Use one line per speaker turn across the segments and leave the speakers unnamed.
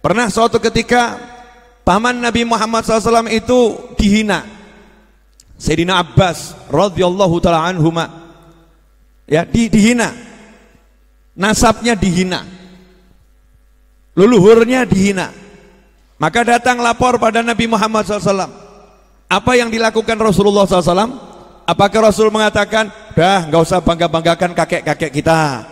Pernah suatu ketika paman Nabi Muhammad SAW itu dihina. Sayyidina Abbas radhiyallahu taala anhuma, ya, dihina, nasabnya dihina, leluhurnya dihina. Maka datang lapor pada Nabi Muhammad SAW. Apa yang dilakukan Rasulullah SAW? Apakah Rasul mengatakan, dah nggak usah bangga-banggakan kakek-kakek kita,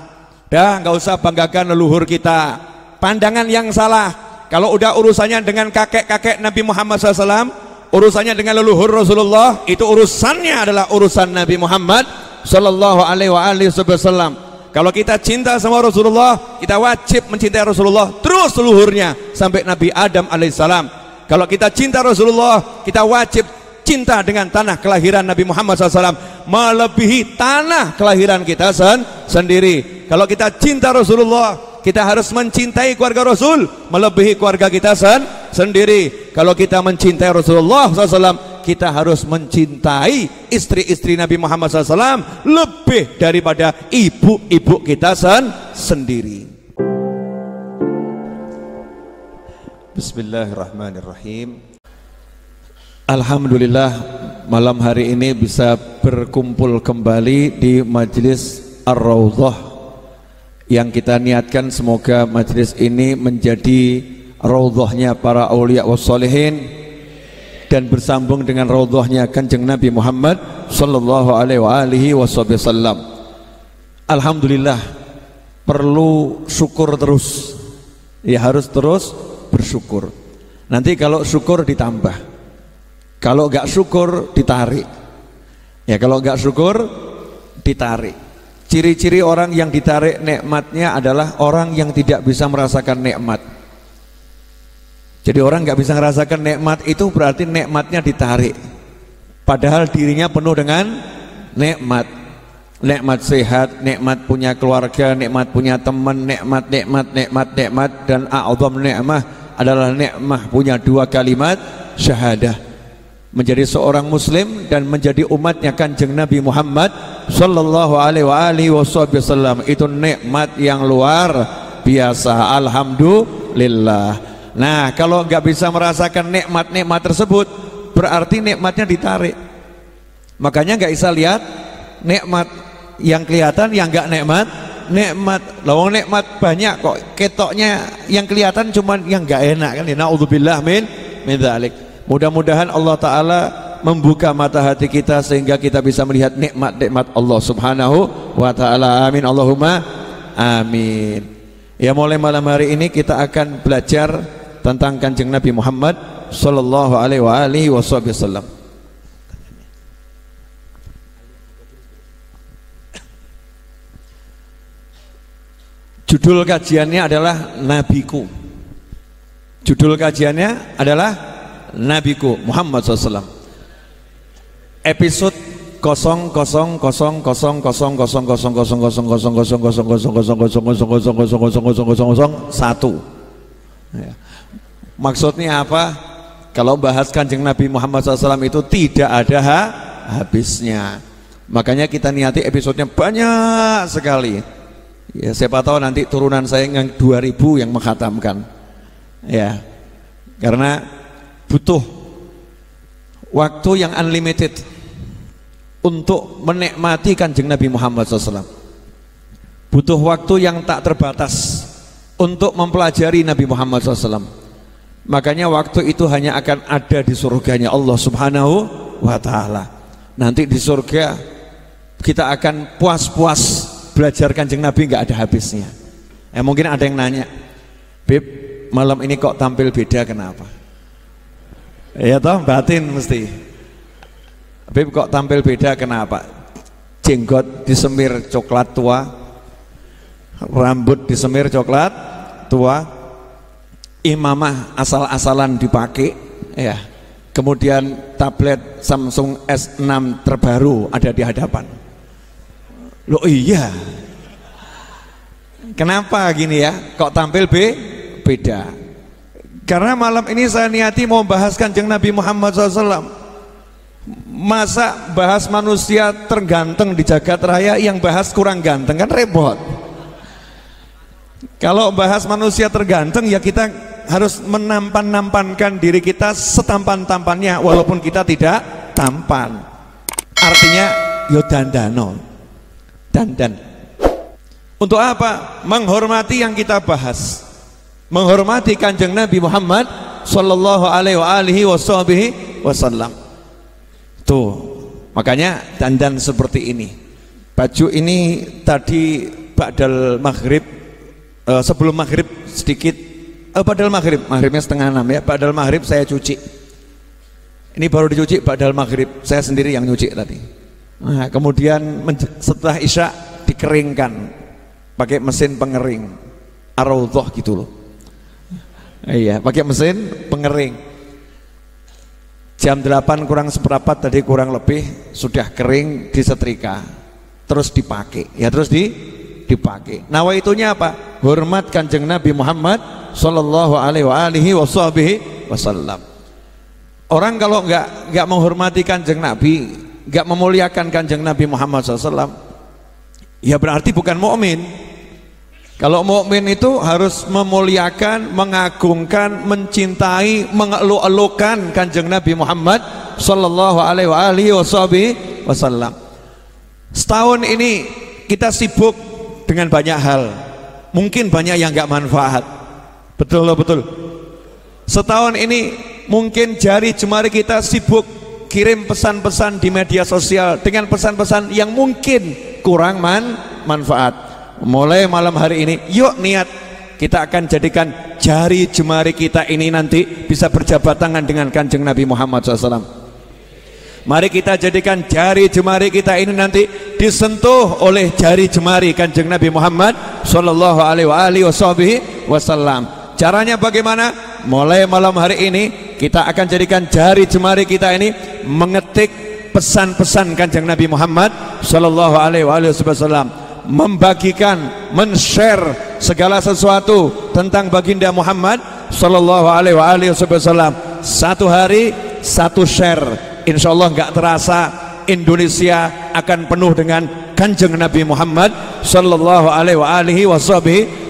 dah nggak usah banggakan leluhur kita? Pandangan yang salah. Kalau udah urusannya dengan kakek-kakek Nabi Muhammad SAW, urusannya dengan leluhur Rasulullah, itu urusannya adalah urusan Nabi Muhammad Sallallahu Alaihi Wasallam. Kalau kita cinta sama Rasulullah, kita wajib mencintai Rasulullah terus leluhurnya sampai Nabi Adam alaihissalam. Kalau kita cinta Rasulullah, kita wajib cinta dengan tanah kelahiran Nabi Muhammad SAW melebihi tanah kelahiran kita sendiri. Kalau kita cinta Rasulullah, kita harus mencintai keluarga Rasul melebihi keluarga kita sendiri. Kalau kita mencintai Rasulullah SAW, kita harus mencintai istri-istri Nabi Muhammad SAW lebih daripada ibu-ibu kita sendiri. Bismillahirrahmanirrahim. Alhamdulillah, malam hari ini bisa berkumpul kembali di Majelis Ar-Raudhah yang kita niatkan semoga majelis ini menjadi raudhahnya para aulia wassalihin dan bersambung dengan raudhahnya Kanjeng Nabi Muhammad sallallahu alaihi wasallam. Alhamdulillah, perlu syukur terus. Ya, harus terus bersyukur. Nanti kalau syukur ditambah, kalau enggak syukur ditarik. Ya, kalau enggak syukur ditarik. Ciri-ciri orang yang ditarik nikmatnya adalah orang yang tidak bisa merasakan nikmat. Jadi orang nggak bisa merasakan nikmat itu berarti nikmatnya ditarik. Padahal dirinya penuh dengan nikmat. Nikmat sehat, nikmat punya keluarga, nikmat punya teman, nikmat dan a'zam nikmah adalah nikmah punya dua kalimat syahadah. Menjadi seorang muslim dan menjadi umatnya Kanjeng Nabi Muhammad sallallahu alaihi wasallam itu nikmat yang luar biasa. Alhamdulillah. Nah, kalau nggak bisa merasakan nikmat-nikmat tersebut berarti nikmatnya ditarik. Makanya nggak bisa lihat nikmat yang kelihatan yang nggak nikmat. Lawang nikmat banyak kok, ketoknya yang kelihatan cuman yang nggak enak kan. Naudzubillah min dzalik. Mudah-mudahan Allah Ta'ala membuka mata hati kita sehingga kita bisa melihat nikmat-nikmat Allah Subhanahu wa Ta'ala. Amin, Allahumma amin. Ya, mulai malam hari ini kita akan belajar tentang Kanjeng Nabi Muhammad sallallahu alaihi wasallam. Judul kajiannya adalah Nabiku. Judul kajiannya adalah Nabiku Muhammad SAW. Episode 000000000000000000000000000000000000000000000000000000000000000000000000000000000000000000000000000000000000000000000000000000000000000000000000000000000000000000000000000000000000000000000000000000000000000000000000000000000000000000000000. Maksudnya apa? Kalau bahas Kanjeng Nabi Muhammad SAW itu tidak ada habisnya. Makanya kita niati episodenya banyak sekali. Ya, siapa tahu nanti turunan saya yang 2000 yang menghatamkan. Ya, karena butuh waktu yang unlimited untuk menikmati Kanjeng Nabi Muhammad SAW. Butuh waktu yang tak terbatas untuk mempelajari Nabi Muhammad SAW. Makanya waktu itu hanya akan ada di surganya Allah Subhanahu wa Ta'ala. Nanti di surga kita akan puas-puas belajar Kanjeng Nabi, nggak ada habisnya. Mungkin ada yang nanya, Beb, malam ini kok tampil beda, kenapa? Ya toh, batin mesti. Beb, kok tampil beda, kenapa? Jenggot disemir coklat tua, rambut disemir coklat tua, imamah asal-asalan dipakai, ya. Kemudian tablet Samsung S6 terbaru ada di hadapan. Loh iya, kenapa gini ya? Kok tampil beda? Karena malam ini saya niati mau bahas Kanjeng Nabi Muhammad SAW. Masa bahas manusia terganteng di jagat raya, yang bahas kurang ganteng kan repot. Kalau bahas manusia terganteng ya kita harus menampan-nampankan diri kita setampan-tampannya walaupun kita tidak tampan. Artinya yo dandano, dandan. Untuk apa? Menghormati yang kita bahas, menghormati kanjeng Nabi Muhammad sallallahu alaihi wasallam. Tuh, makanya dandan seperti ini. Baju ini tadi ba'dal maghrib, sebelum maghrib sedikit, ba'dal maghrib, maghribnya 5:30 ya, ba'dal maghrib saya cuci. Ini baru dicuci ba'dal maghrib, saya sendiri yang nyuci tadi. Nah, kemudian setelah isya dikeringkan pakai mesin pengering Ar-Raudhah gitu loh. Iya, pakai mesin pengering. Jam 8 kurang seperempat tadi kurang lebih sudah kering, disetrika, terus dipakai. Ya terus dipakai. Nawaitunya apa? Hormat kanjeng Nabi Muhammad sallallahu alaihi wasallam. Orang kalau nggak menghormati kanjeng Nabi, nggak memuliakan kanjeng Nabi Muhammad SAW, ya berarti bukan mukmin. Kalau mukmin itu harus memuliakan, mengagungkan, mencintai, mengeluk-elukan kanjeng Nabi Muhammad sallallahu alaihi wasallam. Setahun ini kita sibuk dengan banyak hal, mungkin banyak yang nggak manfaat. Betul. Setahun ini mungkin jari jemari kita sibuk kirim pesan-pesan di media sosial dengan pesan-pesan yang mungkin kurang manfaat. Mulai malam hari ini, yuk niat kita akan jadikan jari jemari kita ini nanti bisa berjabat tangan dengan kanjeng Nabi Muhammad SAW. Mari kita jadikan jari jemari kita ini nanti disentuh oleh jari jemari kanjeng Nabi Muhammad sallallahu alaihi wasallam. Caranya bagaimana? Mulai malam hari ini kita akan jadikan jari jemari kita ini mengetik pesan-pesan kanjeng Nabi Muhammad sallallahu alaihi wasallam, membagikan, men-share segala sesuatu tentang baginda Muhammad sallallahu alaihi wasallam. Satu hari satu share, insya Allah nggak terasa Indonesia akan penuh dengan kanjeng Nabi Muhammad sallallahu alaihi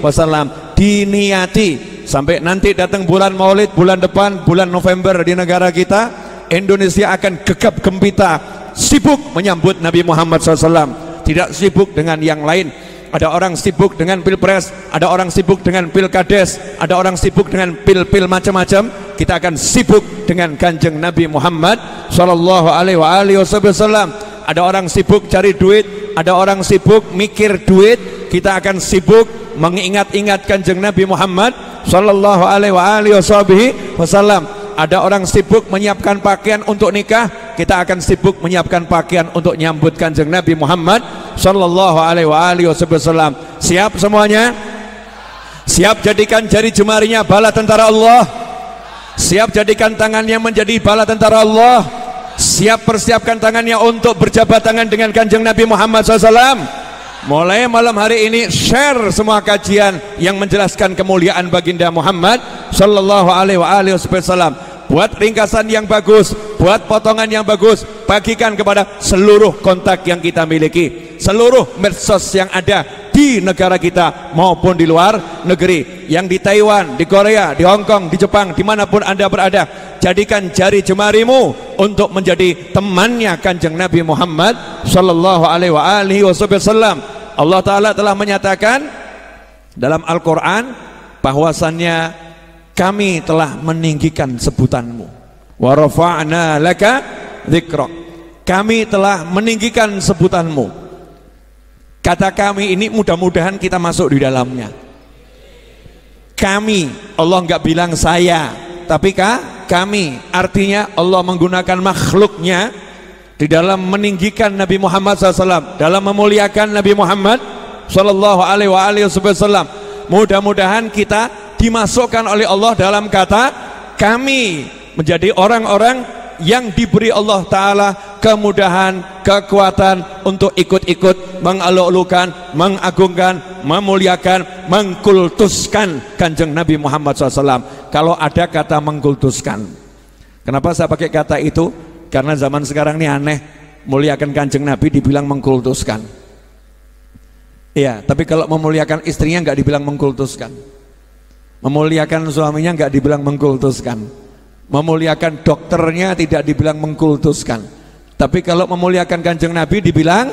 wasallam. Diniati sampai nanti datang bulan Maulid, bulan depan, bulan November di negara kita, Indonesia akan gegap gempita sibuk menyambut Nabi Muhammad SAW. Tidak sibuk dengan yang lain. Ada orang sibuk dengan pilpres, ada orang sibuk dengan pilkades, ada orang sibuk dengan pil-pil macam-macam. Kita akan sibuk dengan kanjeng Nabi Muhammad sallallahu alaihi wasallam. Ada orang sibuk cari duit, ada orang sibuk mikir duit. Kita akan sibuk mengingat-ingat kanjeng Nabi Muhammad sallallahu alaihi wasallam. Ada orang sibuk menyiapkan pakaian untuk nikah, kita akan sibuk menyiapkan pakaian untuk nyambut kanjeng Nabi Muhammad sallallahu alaihi wasallam. Siap semuanya? Siap jadikan jari jemarinya bala tentara Allah? Siap jadikan tangannya menjadi bala tentara Allah? Siap persiapkan tangannya untuk berjabat tangan dengan kanjeng Nabi Muhammad SAW? Mulai malam hari ini share semua kajian yang menjelaskan kemuliaan baginda Muhammad sallallahu alaihi wasallam. Buat ringkasan yang bagus, buat potongan yang bagus, bagikan kepada seluruh kontak yang kita miliki, seluruh medsos yang ada di negara kita maupun di luar negeri, yang di Taiwan, di Korea, di Hong Kong, di Jepang, dimanapun Anda berada. Jadikan jari jemarimu untuk menjadi temannya kanjeng Nabi Muhammad sallallahu alaihi wasallam. Allah Ta'ala telah menyatakan dalam Al-Quran bahwasannya kami telah meninggikan sebutanmu, wa rafa'na laka dzikrak. Kami telah meninggikan sebutanmu. Kata kami ini mudah-mudahan kita masuk di dalamnya. Kami, Allah nggak bilang saya, tapi kami, artinya Allah menggunakan makhluknya di dalam meninggikan Nabi Muhammad SAW, dalam memuliakan Nabi Muhammad sallallahu alaihi wasallam. Mudah-mudahan kita dimasukkan oleh Allah dalam kata kami, menjadi orang-orang yang diberi Allah Ta'ala kemudahan, kekuatan untuk ikut-ikut mengeluk-elukan, mengagungkan, memuliakan, mengkultuskan kanjeng Nabi Muhammad SAW. Kalau ada kata mengkultuskan, kenapa saya pakai kata itu? Karena zaman sekarang ini aneh, muliakan kanjeng Nabi dibilang mengkultuskan. Iya, tapi kalau memuliakan istrinya nggak dibilang mengkultuskan. Memuliakan suaminya nggak dibilang mengkultuskan. Memuliakan dokternya tidak dibilang mengkultuskan. Tapi kalau memuliakan Kanjeng Nabi dibilang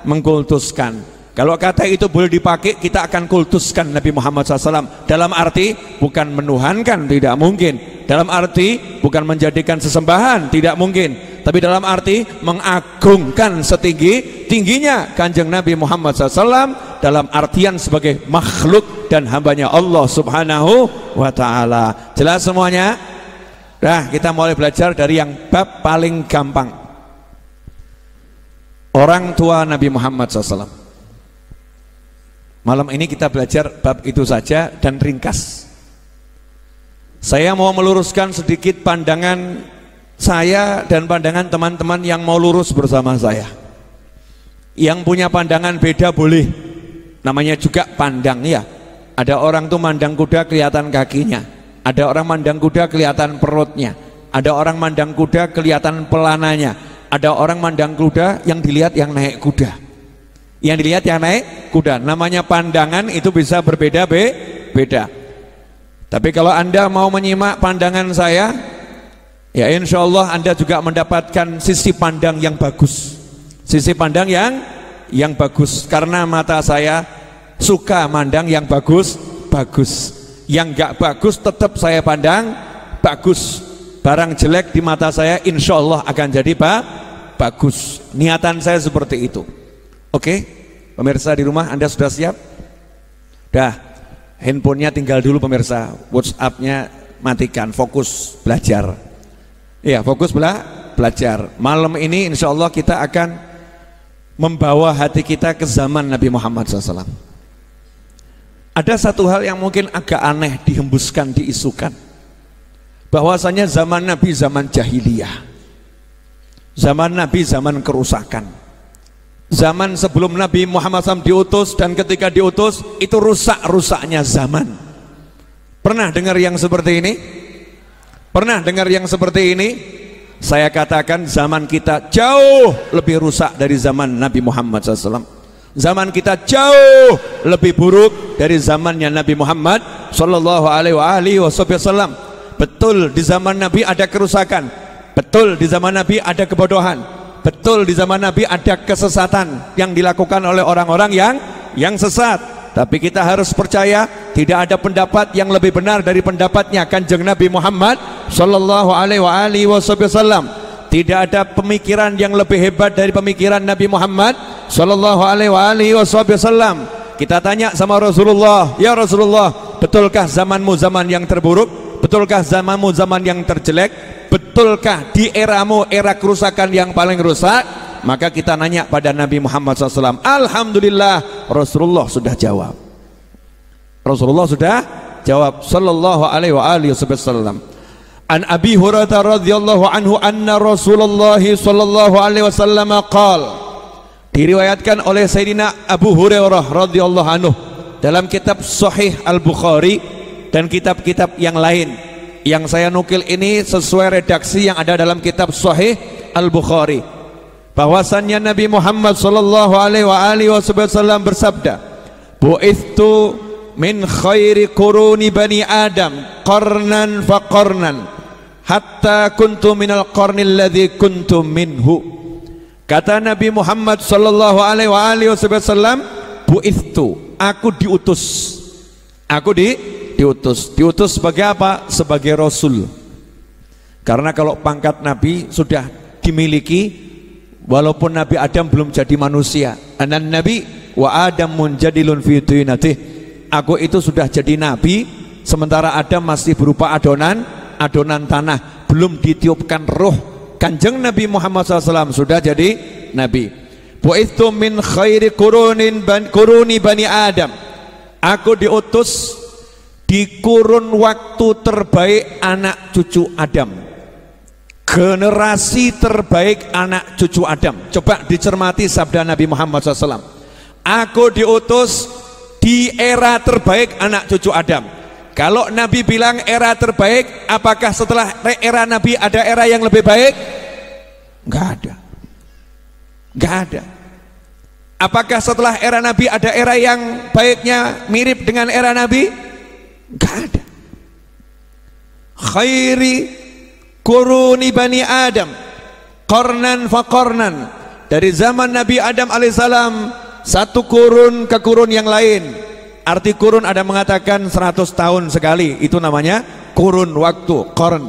mengkultuskan. Kalau kata itu boleh dipakai, kita akan kultuskan Nabi Muhammad SAW. Dalam arti bukan menuhankan, tidak mungkin. Dalam arti bukan menjadikan sesembahan, tidak mungkin. Tapi dalam arti mengagungkan setinggi-tingginya Kanjeng Nabi Muhammad SAW dalam artian sebagai makhluk dan hambanya Allah Subhanahu wa ta'ala. Jelas semuanya? Nah, kita mulai belajar dari yang bab paling gampang. Orang tua Nabi Muhammad SAW. Malam ini kita belajar bab itu saja dan ringkas. Saya mau meluruskan sedikit pandangan saya dan pandangan teman-teman yang mau lurus bersama saya. Yang punya pandangan beda boleh. Namanya juga pandang ya. Ada orang tuh mandang kuda kelihatan kakinya. Ada orang mandang kuda kelihatan perutnya. Ada orang mandang kuda kelihatan pelananya. Ada orang mandang kuda yang dilihat yang naik kuda. Yang dilihat yang naik kuda. Namanya pandangan itu bisa berbeda-beda. Tapi kalau Anda mau menyimak pandangan saya, ya insya Allah Anda juga mendapatkan sisi pandang yang bagus. Sisi pandang yang bagus. Karena mata saya suka mandang yang bagus. Yang enggak bagus tetap saya pandang bagus. Barang jelek di mata saya insya Allah akan jadi bagus. Niatan saya seperti itu. Oke, pemirsa di rumah Anda sudah siap? Dah, handphonenya tinggal dulu pemirsa, WhatsApp-nya matikan, fokus belajar. Iya, fokus belajar. Malam ini insya Allah kita akan membawa hati kita ke zaman Nabi Muhammad SAW. Ada satu hal yang mungkin agak aneh dihembuskan, diisukan, bahwasanya zaman Nabi zaman jahiliyah, zaman Nabi zaman kerusakan. Zaman sebelum Nabi Muhammad SAW diutus dan ketika diutus itu rusak-rusaknya zaman. Pernah dengar yang seperti ini? Pernah dengar yang seperti ini? Saya katakan zaman kita jauh lebih rusak dari zaman Nabi Muhammad SAW. Zaman kita jauh lebih buruk dari zamannya Nabi Muhammad SAW. Betul di zaman Nabi ada kerusakan. Betul di zaman Nabi ada kebodohan. Betul di zaman Nabi ada kesesatan yang dilakukan oleh orang-orang yang sesat. Tapi kita harus percaya tidak ada pendapat yang lebih benar dari pendapatnya Kanjeng Nabi Muhammad sallallahu alaihi wasallam. Tidak ada pemikiran yang lebih hebat dari pemikiran Nabi Muhammad sallallahu alaihi wasallam. Kita tanya sama Rasulullah, ya Rasulullah, betulkah zamanmu zaman yang terburuk? Betulkah zamanmu zaman yang terjelek? Betulkah di eramu era kerusakan yang paling rusak? Maka kita nanya pada Nabi Muhammad SAW. Alhamdulillah Rasulullah sudah jawab. Rasulullah sudah jawab sallallahu alaihi wasallam. An Abi Hurairah radhiyallahu anhu anna Rasulullah sallallahu alaihi wasallam qala. Diriwayatkan oleh Sayyidina Abu Hurairah radhiyallahu anhu dalam kitab Sahih Al-Bukhari dan kitab-kitab yang lain. Yang saya nukil ini sesuai redaksi yang ada dalam kitab Sahih Al-Bukhari, bahwasannya Nabi Muhammad sallallahu alaihi wasallam bersabda, "Bu'ithtu min khairi quruni bani Adam qarnan fa qarnan hatta kuntu minal qarnil ladzi kuntu minhu." Kata Nabi Muhammad sallallahu alaihi wasallam, "Bu'ithtu, aku diutus." Aku diutus sebagai apa? Sebagai Rasul. Karena kalau pangkat Nabi sudah dimiliki, walaupun Nabi Adam belum jadi manusia. Anan Nabi wa Adam munjadilun fi tinatih. Aku itu sudah jadi Nabi, sementara Adam masih berupa adonan tanah, belum ditiupkan roh. Kanjeng Nabi Muhammad SAW sudah jadi Nabi. Bu'ithtu min khairi kuruni bani Adam. Aku diutus di kurun waktu terbaik anak cucu Adam, generasi terbaik anak cucu Adam. Coba dicermati sabda Nabi Muhammad SAW. Aku diutus di era terbaik anak cucu Adam. Kalau Nabi bilang era terbaik, apakah setelah era Nabi ada era yang lebih baik? Enggak ada. Enggak ada. Apakah setelah era Nabi ada era yang baiknya mirip dengan era Nabi? Enggak ada. khairi quruni bani Adam qarnan fa qarnan, dari zaman Nabi Adam alaihissalam satu kurun ke kurun yang lain. Arti kurun ada mengatakan 100 tahun sekali, itu namanya kurun waktu, qarn.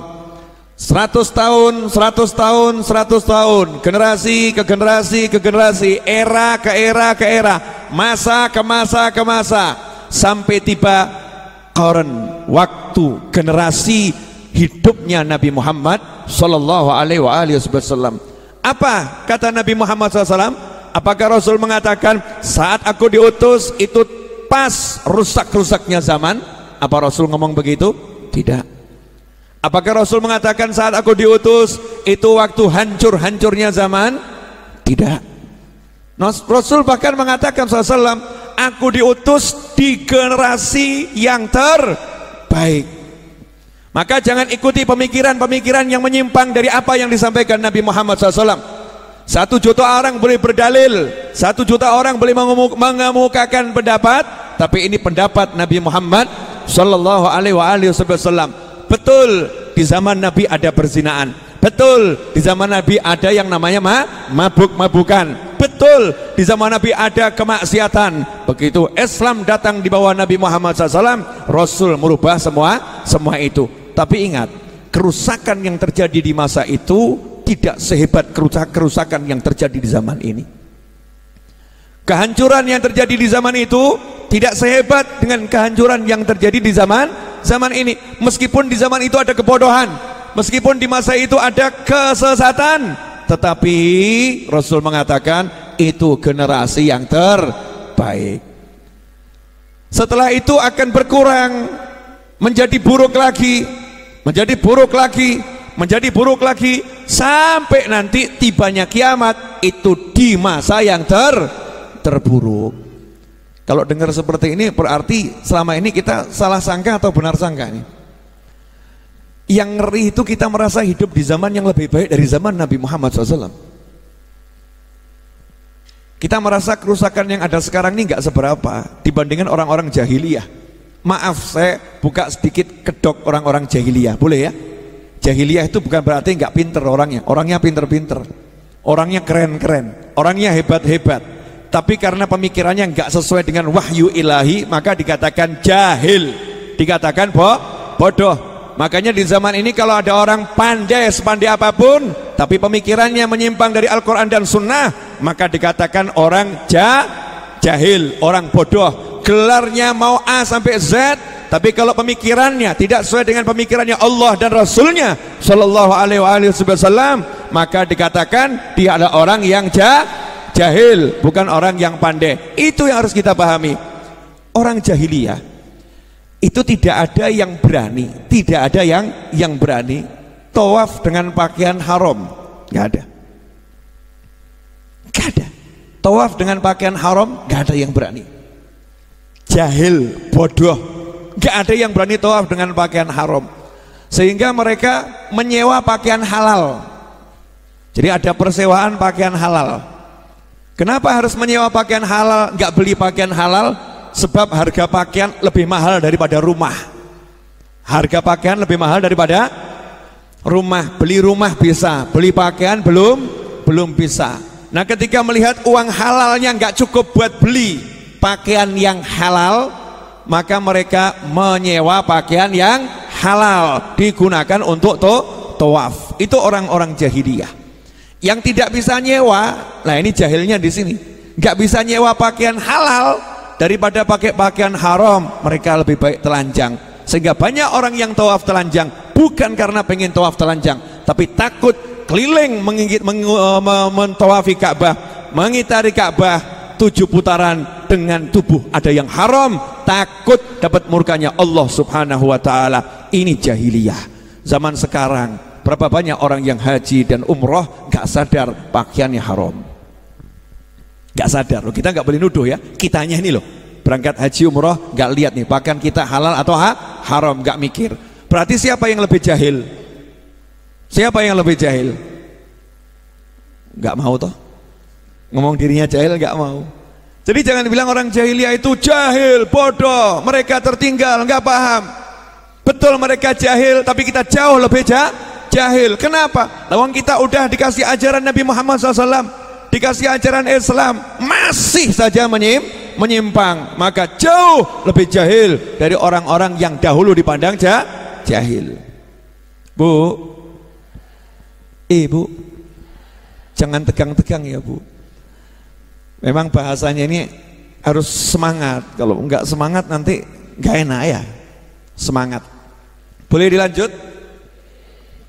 100 tahun, 100 tahun, 100 tahun, generasi ke generasi ke generasi, era ke era ke era, masa ke masa ke masa, sampai tiba qarn, waktu, generasi hidupnya Nabi Muhammad sallallahu alaihi wasallam. Apa kata Nabi Muhammad SAW? Apakah Rasul mengatakan saat aku diutus itu pas rusak-rusaknya zaman? Apa Rasul ngomong begitu? Tidak. Apakah Rasul mengatakan saat aku diutus itu waktu hancur-hancurnya zaman? Tidak. Rasul bahkan mengatakan SAW, aku diutus di generasi yang terbaik. Maka jangan ikuti pemikiran-pemikiran yang menyimpang dari apa yang disampaikan Nabi Muhammad SAW. 1 juta orang boleh berdalil, 1 juta orang boleh mengemukakan pendapat, tapi ini pendapat Nabi Muhammad sallallahu alaihi wasallam. Betul di zaman Nabi ada perzinaan, betul di zaman Nabi ada yang namanya mabuk-mabukan, betul di zaman Nabi ada kemaksiatan. Begitu Islam datang di bawah Nabi Muhammad SAW, Rasul merubah semua itu. Tapi ingat, kerusakan yang terjadi di masa itu tidak sehebat kerusakan yang terjadi di zaman ini. Kehancuran yang terjadi di zaman itu tidak sehebat dengan kehancuran yang terjadi di zaman ini. Meskipun di zaman itu ada kebodohan, meskipun di masa itu ada kesesatan, tetapi Rasul mengatakan itu generasi yang terbaik. Setelah itu akan berkurang, menjadi buruk lagi, menjadi buruk lagi, menjadi buruk lagi, sampai nanti tibanya kiamat. Itu di masa yang terburuk. Kalau dengar seperti ini berarti selama ini kita salah sangka atau benar sangka nih? Yang ngeri itu kita merasa hidup di zaman yang lebih baik dari zaman Nabi Muhammad SAW. Kita merasa kerusakan yang ada sekarang ini nggak seberapa dibandingkan orang-orang jahiliyah. Maaf, saya buka sedikit kedok orang-orang jahiliyah, boleh ya? Jahiliyah itu bukan berarti nggak pinter orangnya, orangnya pinter-pinter, orangnya keren-keren, orangnya hebat-hebat. Tapi karena pemikirannya nggak sesuai dengan wahyu ilahi, maka dikatakan jahil, dikatakan bodoh. Makanya di zaman ini kalau ada orang pandai sepandai apapun, tapi pemikirannya menyimpang dari Al-Quran dan Sunnah, maka dikatakan orang jahil, orang bodoh. Gelarnya mau A sampai Z, tapi kalau pemikirannya tidak sesuai dengan pemikirannya Allah dan Rasulnya Shallallahu Alaihi Wasallam, maka dikatakan dia adalah orang yang jahil, bukan orang yang pandai. Itu yang harus kita pahami. Orang jahiliyah itu tidak ada yang berani, tidak ada yang berani tawaf dengan pakaian haram, nggak ada, nggak ada. Tawaf dengan pakaian haram, nggak ada yang berani. Jahil, bodoh, nggak ada yang berani tawaf dengan pakaian haram. Sehingga mereka menyewa pakaian halal. Jadi ada persewaan pakaian halal. Kenapa harus menyewa pakaian halal, nggak beli pakaian halal? Sebab harga pakaian lebih mahal daripada rumah. Harga pakaian lebih mahal daripada rumah. Beli rumah bisa, beli pakaian belum bisa. Nah, ketika melihat uang halalnya nggak cukup buat beli pakaian yang halal, maka mereka menyewa pakaian yang halal digunakan untuk tawaf. Itu orang-orang jahiliyah. Yang tidak bisa nyewa, nah ini jahilnya di sini, nggak bisa nyewa pakaian halal, daripada pakai pakaian haram, mereka lebih baik telanjang. Sehingga banyak orang yang tawaf telanjang bukan karena pengen tawaf telanjang, tapi takut keliling mentawafi Ka'bah, mengitari Ka'bah 7 putaran dengan tubuh ada yang haram, takut dapat murkanya Allah Subhanahu wa taala. Ini jahiliyah. Zaman sekarang berapa banyak orang yang haji dan umroh gak sadar pakaiannya haram, gak sadar loh. Kita gak boleh nuduh ya, kitanya ini loh berangkat haji umroh gak lihat nih pakaian kita halal atau haram, gak mikir. Berarti siapa yang lebih jahil? Siapa yang lebih jahil? Gak mau toh ngomong dirinya jahil, gak mau. Jadi jangan bilang orang jahiliyah itu jahil, bodoh, mereka tertinggal, gak paham. Betul mereka jahil, tapi kita jauh lebih jahil. Kenapa? Lawang kita udah dikasih ajaran Nabi Muhammad SAW, dikasih ajaran Islam, masih saja menyimpang. Maka jauh lebih jahil dari orang-orang yang dahulu dipandang jahil. Bu, Ibu, jangan tegang-tegang ya Bu. Memang bahasanya ini harus semangat. Kalau enggak semangat nanti enggak enak ya. Semangat. Boleh dilanjut?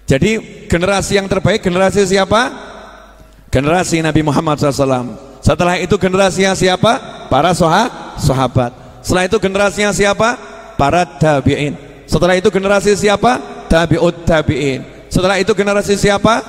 Jadi generasi yang terbaik generasi siapa? Generasi Nabi Muhammad SAW. Setelah itu generasinya siapa? Para sahabat. Setelah itu generasinya siapa? Para tabi'in. Setelah itu generasi siapa? Tabi'ut tabi'in. Setelah itu generasi siapa?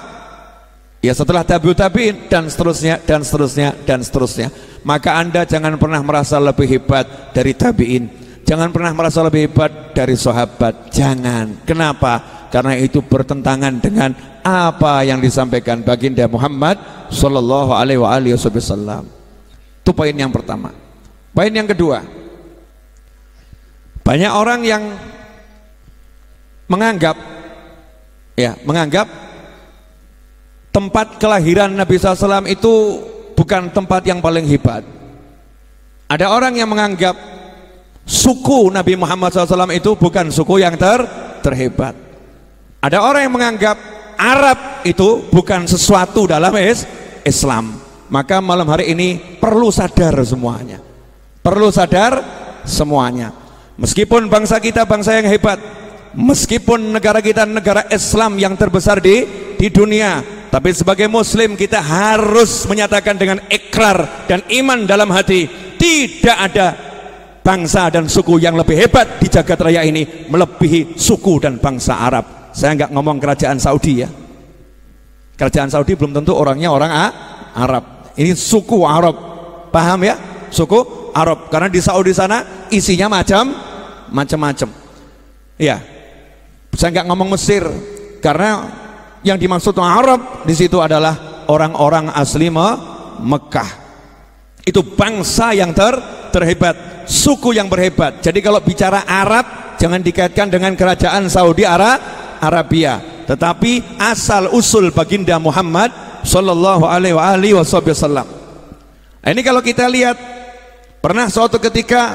Ya setelah tabi'ut tabi'in, dan seterusnya, dan seterusnya, dan seterusnya. Maka Anda jangan pernah merasa lebih hebat dari tabi'in. Jangan pernah merasa lebih hebat dari sahabat. Jangan. Kenapa? Karena itu bertentangan dengan apa yang disampaikan baginda Muhammad sallallahu alaihi wasallam. Itu poin yang pertama. Poin yang kedua, banyak orang yang menganggap tempat kelahiran Nabi SAW itu bukan tempat yang paling hebat. Ada orang yang menganggap suku Nabi Muhammad SAW itu bukan suku yang terhebat. Ada orang yang menganggap Arab itu bukan sesuatu dalam Islam. Maka malam hari ini perlu sadar semuanya. Perlu sadar semuanya. Meskipun bangsa kita bangsa yang hebat, meskipun negara kita negara Islam yang terbesar di dunia, tapi sebagai muslim kita harus menyatakan dengan ikrar dan iman dalam hati, tidak ada bangsa dan suku yang lebih hebat di jagat raya ini melebihi suku dan bangsa Arab. Saya nggak ngomong kerajaan Saudi ya. Kerajaan Saudi belum tentu orangnya orang Arab. Ini suku Arab, paham ya? Suku Arab. Karena di Saudi sana isinya macam-macam. Ya, saya nggak ngomong Mesir, karena yang dimaksud Arab di situ adalah orang-orang asli Mekah. Itu bangsa yang terhebat, suku yang berhebat. Jadi kalau bicara Arab jangan dikaitkan dengan kerajaan Saudi Arabia, tetapi asal usul baginda Muhammad sallallahu alaihi wasallam. Ini kalau kita lihat, pernah suatu ketika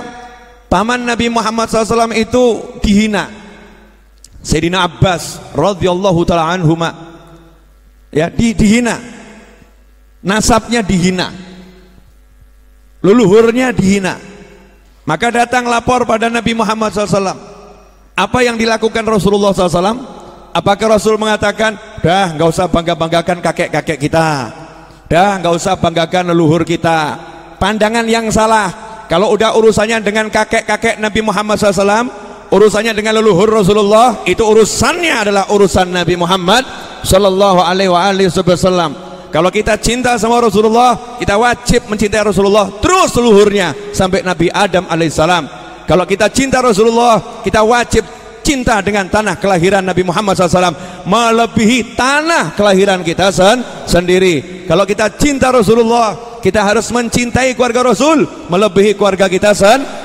paman Nabi Muhammad SAW itu dihina. Sayyidina Abbas radhiyallahu taala anhuma, ya, dihina, nasabnya dihina, leluhurnya dihina. Maka datang lapor pada Nabi Muhammad SAW. Apa yang dilakukan Rasulullah SAW? Apakah Rasul mengatakan, dah nggak usah bangga-banggakan kakek-kakek kita, dah nggak usah banggakan leluhur kita? Pandangan yang salah. Kalau udah urusannya dengan kakek-kakek Nabi Muhammad SAW, urusannya dengan leluhur Rasulullah, itu urusannya adalah urusan Nabi Muhammad sallallahu alaihi wasallam. Kalau kita cinta sama Rasulullah, kita wajib mencintai Rasulullah terus leluhurnya sampai Nabi Adam alaihissalam. Kalau kita cinta Rasulullah, kita wajib cinta dengan tanah kelahiran Nabi Muhammad SAW melebihi tanah kelahiran kita sendiri. Kalau kita cinta Rasulullah, kita harus mencintai keluarga Rasul melebihi keluarga kita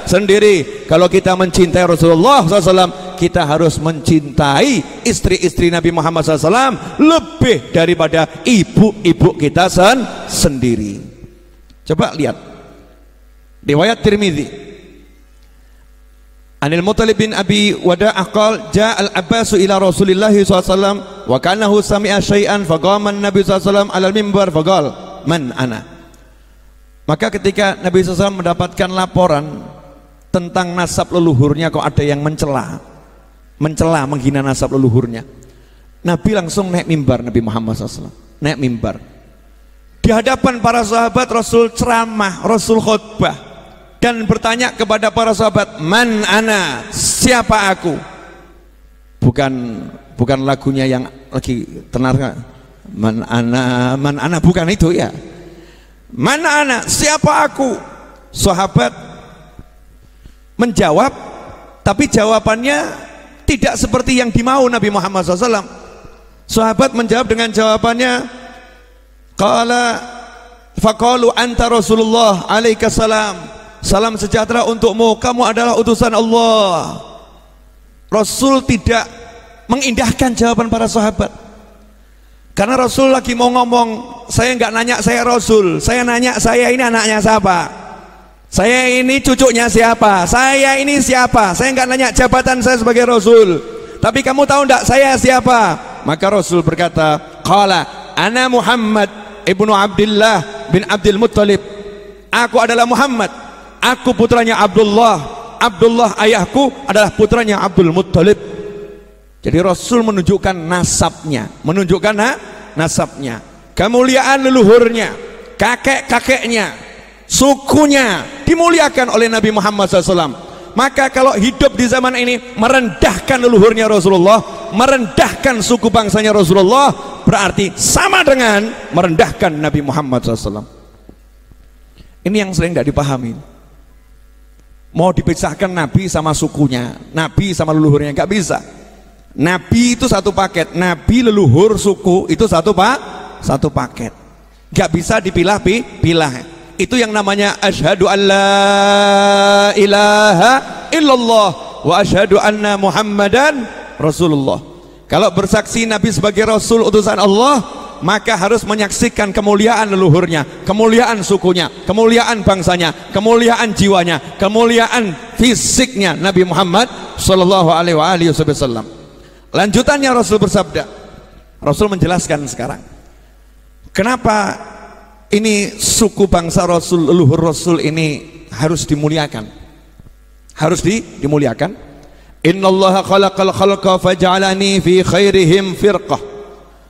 sendiri. Kalau kita mencintai Rasulullah SAW, kita harus mencintai istri-istri Nabi Muhammad SAW lebih daripada ibu-ibu kita sendiri. Coba lihat riwayat Tirmidzi. Anil Muttalib bin Abi Wada'ah qala jaa al-Abbas ila Rasulillah SAW wa kanahu sami'a syai'an faqama an-nabi SAW ala al-mimbar faqala man ana. Maka ketika Nabi SAW mendapatkan laporan tentang nasab leluhurnya, kok ada yang mencela, menghina nasab leluhurnya, Nabi langsung naik mimbar. Nabi Muhammad SAW naik mimbar di hadapan para sahabat. Rasul ceramah, Rasul khutbah dan bertanya kepada para sahabat, man ana, siapa aku? Bukan lagunya yang lagi tenar, man ana, bukan itu ya. Man ana, siapa aku? Sahabat menjawab, tapi jawabannya tidak seperti yang dimau Nabi Muhammad SAW. Sahabat menjawab dengan jawabannya, qala faqalu anta Rasulullah alaika salam, salam sejahtera untukmu, kamu adalah utusan Allah. Rasul tidak mengindahkan jawaban para sahabat. Karena Rasul lagi mau ngomong, saya nggak nanya saya Rasul, saya nanya saya ini anaknya siapa, saya ini cucunya siapa, saya ini siapa. Saya nggak nanya jabatan saya sebagai Rasul, tapi kamu tahu nggak saya siapa? Maka Rasul berkata, qala ana Muhammad ibnu Abdullah bin Abdul Muttalib. Aku adalah Muhammad, aku putranya Abdullah. Abdullah ayahku adalah putranya Abdul Muttalib. Jadi Rasul menunjukkan nasabnya, nasabnya, kemuliaan leluhurnya, kakek-kakeknya, sukunya dimuliakan oleh Nabi Muhammad SAW. Maka kalau hidup di zaman ini merendahkan leluhurnya Rasulullah, merendahkan suku bangsanya Rasulullah, berarti sama dengan merendahkan Nabi Muhammad SAW. Ini yang sering tidak dipahami. Mau dipisahkan Nabi sama sukunya, Nabi sama leluhurnya, nggak bisa. Nabi itu satu paket, Nabi, leluhur, suku itu satu paket, nggak bisa dipilah-pilah. Itu yang namanya asyhadu an la ilaha illallah wa asyhadu anna Muhammadan Rasulullah. Kalau bersaksi Nabi sebagai Rasul utusan Allah, maka harus menyaksikan kemuliaan leluhurnya, kemuliaan sukunya, kemuliaan bangsanya, kemuliaan jiwanya, kemuliaan fisiknya Nabi Muhammad sallallahu alaihi wasallam. Lanjutannya Rasul bersabda, Rasul menjelaskan sekarang kenapa ini suku bangsa Rasul, leluhur Rasul ini harus dimuliakan, harus dimuliakan. Innallaha khalaqal khalqa faj'alani fi khairihim firqah.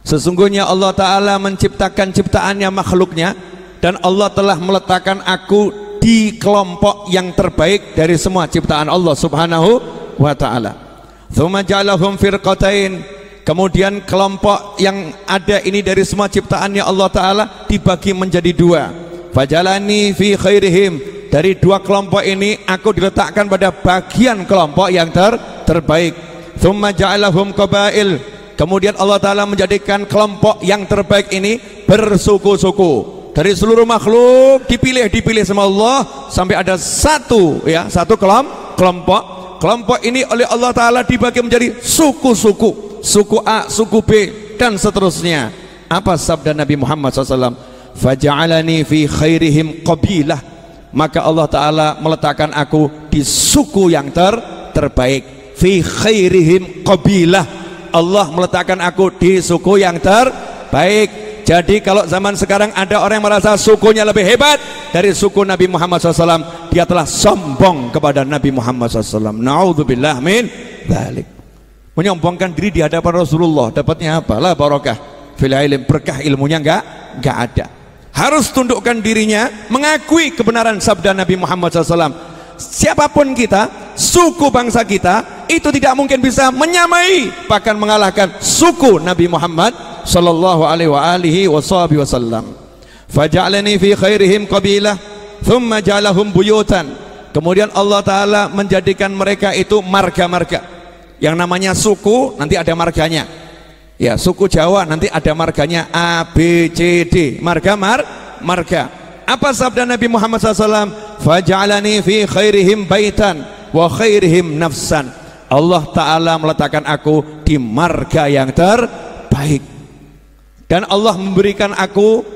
Sesungguhnya Allah Ta'ala menciptakan ciptaannya, makhluknya, dan Allah telah meletakkan aku di kelompok yang terbaik dari semua ciptaan Allah Subhanahu wa Ta'ala. Tsumma ja'alahum firqatain. Kemudian kelompok yang ada ini dari semua ciptaannya Allah Ta'ala dibagi menjadi dua. Fajalani fi khairihim. Dari dua kelompok ini aku diletakkan pada bagian kelompok yang terbaik. Tsumma ja'alahum qabail. Kemudian Allah Ta'ala menjadikan kelompok yang terbaik ini bersuku-suku. Dari seluruh makhluk dipilih sama Allah sampai ada satu kelompok. Kelompok ini oleh Allah Ta'ala dibagi menjadi suku-suku, suku A, suku B, dan seterusnya. Apa sabda Nabi Muhammad SAW? Faja'alani fi khairihim qabilah. Maka Allah Ta'ala meletakkan aku di suku yang terbaik. Fi khairihim qabilah. Allah meletakkan aku di suku yang terbaik. Jadi kalau zaman sekarang ada orang yang merasa sukunya lebih hebat dari suku Nabi Muhammad SAW, dia telah sombong kepada Nabi Muhammad SAW. Na'udzubillah min dzalik. Menyombongkan diri di hadapan Rasulullah, dapatnya apa? La barakah fil ilm, berkah ilmunya enggak ada. Harus tundukkan dirinya, mengakui kebenaran sabda Nabi Muhammad SAW. Siapapun kita, suku bangsa kita, itu tidak mungkin bisa menyamai bahkan mengalahkan suku Nabi Muhammad sallallahu alaihi wasallam. Faja'alani fi khairihim qabilah thumma ja'alahum buyutan. Kemudian Allah Ta'ala menjadikan mereka itu marga-marga. Yang namanya suku nanti ada marganya. Ya, suku Jawa nanti ada marganya A, B, C, D. Marga. Apa sabda Nabi Muhammad SAW? Faja'alani fi khairihim baitan wa khairihim nafsan. Allah Ta'ala meletakkan aku di marga yang terbaik, dan Allah memberikan aku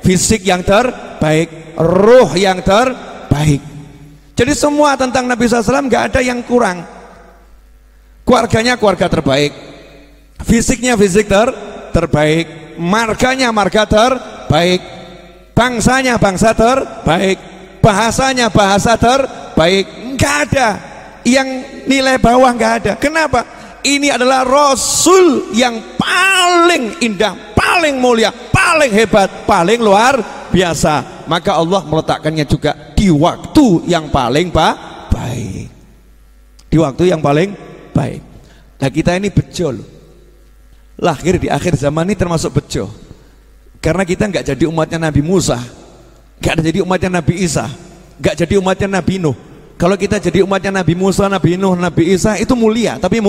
fisik yang terbaik, ruh yang terbaik. Jadi semua tentang Nabi SAW nggak ada yang kurang. Keluarganya keluarga terbaik, fisiknya fisik terbaik, marganya marga terbaik, bangsanya bangsa terbaik, bahasanya bahasa terbaik. Nggak ada yang nilai bawah, nggak ada. Kenapa? Ini adalah Rasul yang paling indah, paling mulia, paling hebat, paling luar biasa. Maka Allah meletakkannya juga di waktu yang paling baik, di waktu yang paling baik. Nah, kita ini bejo loh, lahir di akhir zaman ini termasuk bejo, karena kita nggak jadi umatnya Nabi Musa, nggak jadi umatnya Nabi Isa, nggak jadi umatnya Nabi Nuh. Kalau kita jadi umatnya Nabi Musa, Nabi Nuh, Nabi Isa, itu mulia, tapi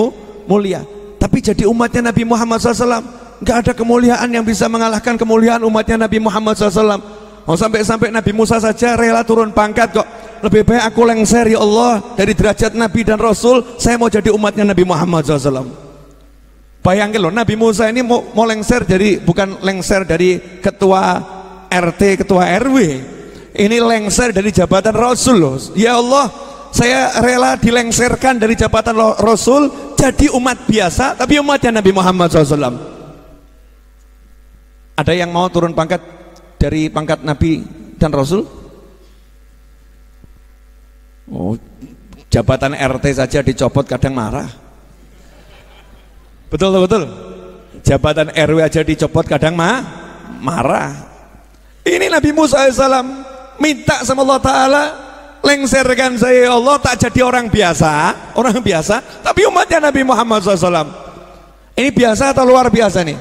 mulia. Tapi jadi umatnya Nabi Muhammad SAW, nggak ada kemuliaan yang bisa mengalahkan kemuliaan umatnya Nabi Muhammad SAW. Mau sampai-sampai Nabi Musa saja rela turun pangkat kok. lebih baik aku lengser ya Allah dari derajat Nabi dan Rasul, saya mau jadi umatnya Nabi Muhammad SAW. Bayangin loh, Nabi Musa ini mau lengser, jadi bukan lengser dari ketua RT, ketua RW, ini lengser dari jabatan Rasul loh. Ya Allah, saya rela dilengserkan dari jabatan Rasul jadi umat biasa, tapi umatnya Nabi Muhammad SAW. Ada yang mau turun pangkat dari pangkat Nabi dan Rasul? Oh, jabatan RT saja dicopot kadang marah. Betul. Jabatan RW aja dicopot kadang marah. Ini Nabi Musa AS minta sama Allah Ta'ala, lengserkan saya ya Allah, tak jadi orang biasa, tapi umatnya Nabi Muhammad SAW. Ini biasa atau luar biasa nih?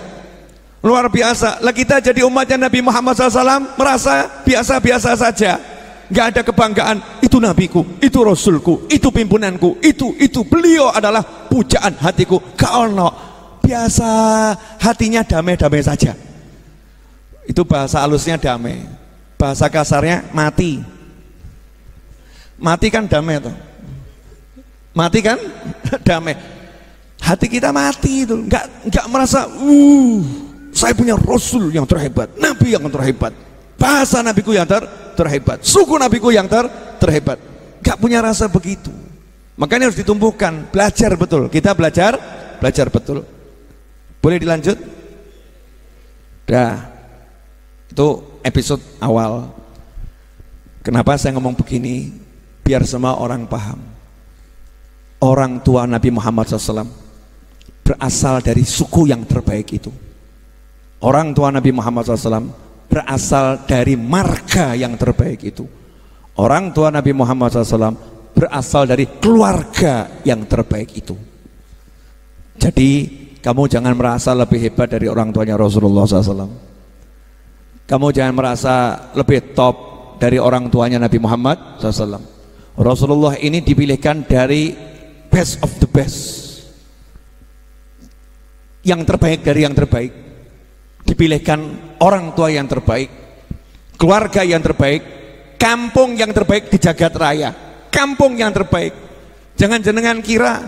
Luar biasa. Lah kita jadi umatnya Nabi Muhammad SAW merasa biasa-biasa saja, nggak ada kebanggaan. Itu nabiku, itu rasulku, itu pimpinanku, itu beliau adalah pujaan hatiku. Kalau biasa, hatinya damai-damai saja. Itu bahasa halusnya damai, bahasa kasarnya mati. Mati kan damai tuh, mati kan damai. Hati kita mati itu, nggak merasa saya punya Rasul yang terhebat, Nabi yang terhebat, bahasa Nabiku yang terhebat, suku Nabiku yang terhebat. Gak punya rasa begitu. Makanya harus ditumbuhkan, belajar betul. Kita belajar betul. Boleh dilanjut? Dah, itu episode awal. Kenapa saya ngomong begini? Biar semua orang paham. Orang tua Nabi Muhammad SAW berasal dari suku yang terbaik itu. Orang tua Nabi Muhammad SAW berasal dari marga yang terbaik itu. Orang tua Nabi Muhammad SAW berasal dari keluarga yang terbaik itu. Jadi kamu jangan merasa lebih hebat dari orang tuanya Rasulullah SAW. Kamu jangan merasa lebih top dari orang tuanya Nabi Muhammad SAW. Rasulullah ini dipilihkan dari best of the best, yang terbaik dari yang terbaik. Dipilihkan orang tua yang terbaik, keluarga yang terbaik, kampung yang terbaik di jagat raya, kampung yang terbaik. Jangan jenengan kira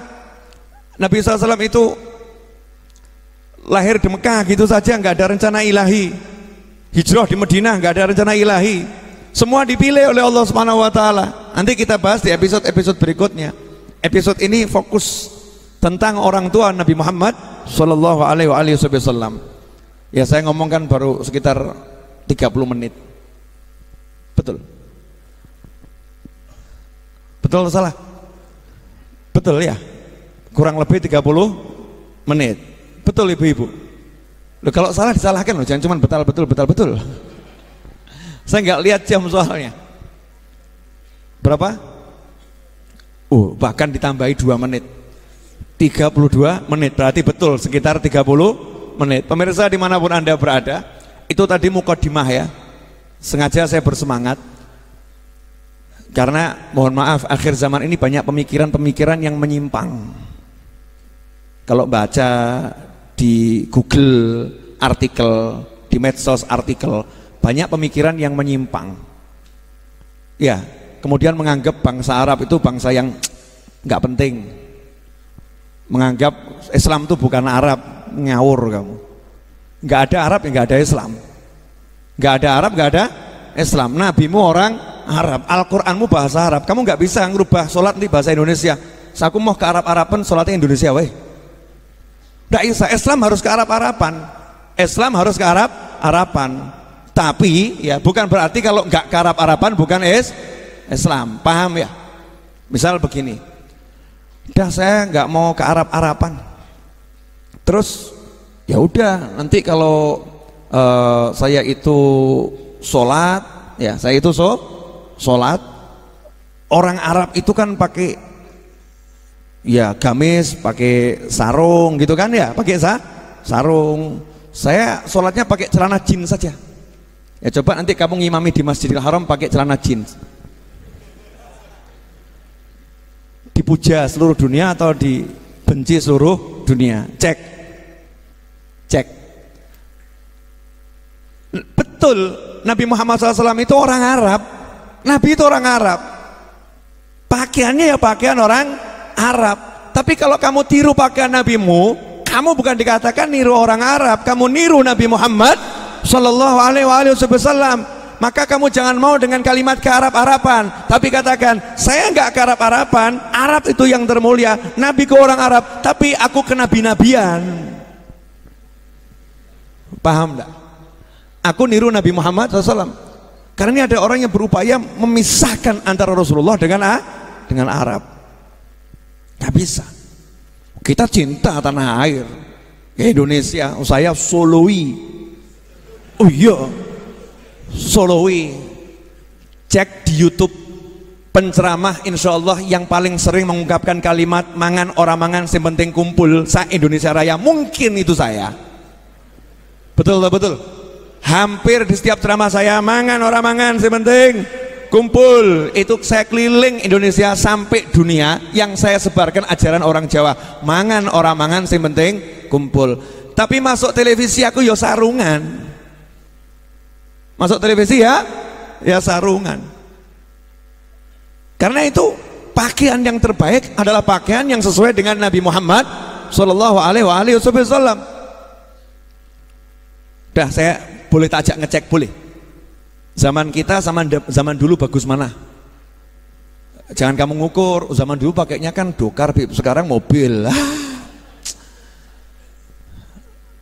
Nabi SAW itu lahir di Mekah gitu saja, nggak ada rencana ilahi. Hijrah di Madinah nggak ada rencana ilahi. Semua dipilih oleh Allah Subhanahu Wa Taala. Nanti kita bahas di episode berikutnya. Episode ini fokus tentang orang tua Nabi Muhammad Sallallahu Alaihi Wasallam. Ya saya ngomongkan baru sekitar 30 menit. Betul atau salah? Betul ya, kurang lebih 30 menit. Betul ibu-ibu. Loh, kalau salah disalahkan loh, jangan cuma betul. Saya nggak lihat jam soalnya. Berapa? Bahkan ditambahi 2 menit, 32 menit, berarti betul sekitar 30 menit. Pemirsa dimanapun Anda berada, itu tadi mukadimah ya. Sengaja saya bersemangat karena mohon maaf, akhir zaman ini banyak pemikiran-pemikiran yang menyimpang. Kalau baca di Google artikel, di medsos artikel, banyak pemikiran yang menyimpang. Ya, kemudian menganggap bangsa Arab itu bangsa yang nggak penting. Menganggap Islam itu bukan Arab, ngawur kamu. Nggak ada Arab ya nggak ada Islam. Nggak ada Arab nggak ada Islam. Nabimu orang Arab, Al-Quranmu bahasa Arab. Kamu nggak bisa ngerubah sholat di bahasa Indonesia. Aku mau ke Arab-Araban, sholatnya Indonesia weh. Nggak bisa. Islam harus ke Arab-Araban. Islam harus ke Arab-Araban. Tapi ya bukan berarti kalau nggak ke Arab-Araban bukan Islam. Paham ya? Misal begini. Udah saya nggak mau ke Arab-Araban. Terus ya udah nanti kalau saya itu sholat, ya saya itu sholat. Orang Arab itu kan pakai ya gamis, pakai sarung gitu kan ya, pakai sarung. Saya sholatnya pakai celana jeans saja. Ya coba nanti kamu ngimami di Masjidil Haram pakai celana jeans. Dipuja seluruh dunia atau dibenci seluruh dunia? Cek. Betul, Nabi Muhammad SAW itu orang Arab. Nabi itu orang Arab. Pakaiannya ya pakaian orang Arab. Tapi kalau kamu tiru pakaian nabimu, kamu bukan dikatakan niru orang Arab, kamu niru Nabi Muhammad sallallahu alaihi wasallam. Maka kamu jangan mau dengan kalimat kearab-araban, tapi katakan, saya enggak kearab-araban, Arab itu yang termulia, Nabi ke orang Arab, tapi aku ke nabi-nabian. Paham enggak? Aku niru Nabi Muhammad SAW. Karena ini ada orang yang berupaya memisahkan antara Rasulullah dengan Arab. Gak bisa. Kita cinta tanah air, Indonesia. Saya Solowi. Oh iya, Solowi. Cek di YouTube penceramah insya Allah yang paling sering mengungkapkan kalimat mangan orang mangan yang penting kumpul sa Indonesia Raya, mungkin itu saya. Betul betul. Hampir di setiap ceramah saya mangan orang mangan yang penting kumpul. Itu saya keliling Indonesia sampai dunia, yang saya sebarkan ajaran orang Jawa, mangan orang mangan yang penting kumpul. Tapi masuk televisi aku ya sarungan. Masuk televisi ya sarungan. Karena itu pakaian yang terbaik adalah pakaian yang sesuai dengan Nabi Muhammad sallallahu alaihi wasallam. Dah, saya boleh tajak ngecek, boleh. Zaman kita zaman dulu bagus mana? Jangan kamu ngukur, zaman dulu pakainya kan dokar, sekarang mobil.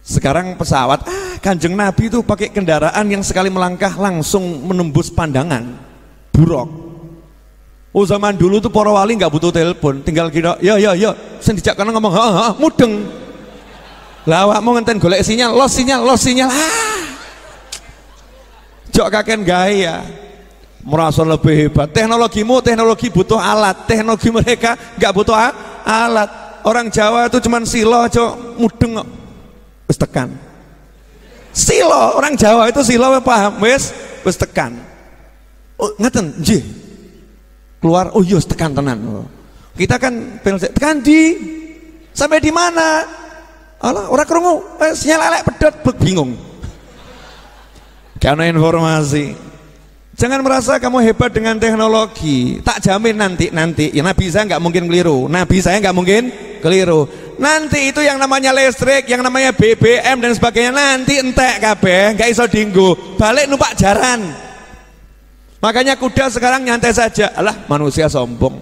Sekarang pesawat. Kanjeng Nabi itu pakai kendaraan yang sekali melangkah langsung menembus pandangan. Buruk. Oh, zaman dulu tuh para wali nggak butuh telepon, tinggal kira ya sing dijak kana ngomong mudeng. Lah awakmu ngenten golek sinyal, los sinyal. Jok kakek gaya. Merasa lebih hebat. Teknologi butuh alat, teknologi mereka nggak butuh alat. Orang Jawa itu cuman silo aja mudeng kok. Wis tekan. Silo, orang Jawa itu silo paham, wis tekan. Oh, ngaten, nggih. Keluar, oh iya tekan tenan. Kita kan tekan sampai di mana? Alah, ora krungu, sinyal elek pedot, bingung. Karena informasi. Jangan merasa kamu hebat dengan teknologi. Tak jamin nanti ya, Nabi saya nggak mungkin keliru. Nanti itu yang namanya listrik, yang namanya BBM dan sebagainya nanti entek kabeh, nggak iso dinggo. Balik numpak jaran. Makanya kuda sekarang nyantai saja. Alah, manusia sombong.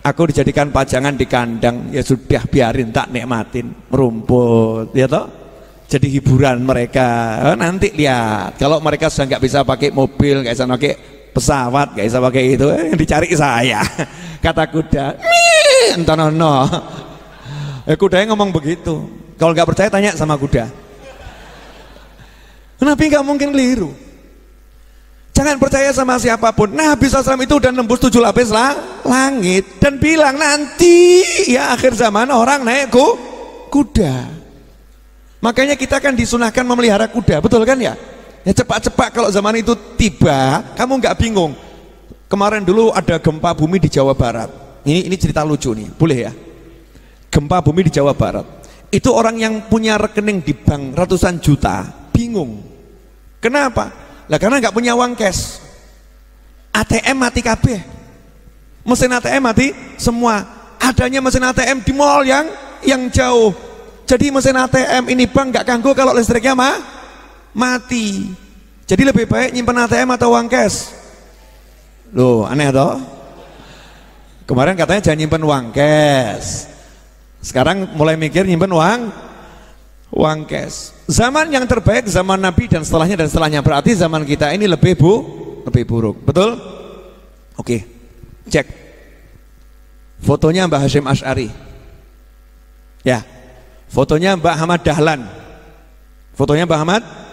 Aku dijadikan pajangan di kandang, ya sudah biarin tak nikmatin rumput, ya toh. Jadi hiburan mereka. Nanti lihat, kalau mereka sudah nggak bisa pakai mobil, nggak bisa pakai pesawat, nggak bisa pakai itu, yang dicari saya. Kata kuda, entonono. Kudanya ngomong begitu. Kalau nggak percaya tanya sama kuda. Nabi nggak mungkin keliru. Jangan percaya sama siapapun. Nabi SAW itu udah nembus 7 lapis langit dan bilang nanti ya akhir zaman orang naik kuda. Makanya kita kan disunahkan memelihara kuda, betul kan ya? Ya cepat-cepat kalau zaman itu tiba, kamu nggak bingung. Kemarin dulu ada gempa bumi di Jawa Barat. Ini cerita lucu nih, boleh ya? Gempa bumi di Jawa Barat. Itu orang yang punya rekening di bank ratusan juta, bingung. Kenapa? Lah karena nggak punya uang cash. ATM mati kabeh. Mesin ATM mati semua. Adanya mesin ATM di mall yang jauh. Jadi mesin ATM ini bank nggak kanggo kalau listriknya mati. Jadi lebih baik nyimpen ATM atau uang cash. Loh, aneh toh? Kemarin katanya jangan nyimpen uang cash. Sekarang mulai mikir nyimpen uang cash. Zaman yang terbaik zaman Nabi dan setelahnya, berarti zaman kita ini lebih buruk. Betul? Oke. Cek. Fotonya Mbah Hasyim Asy'ari. Ya. Fotonya Mbak Ahmad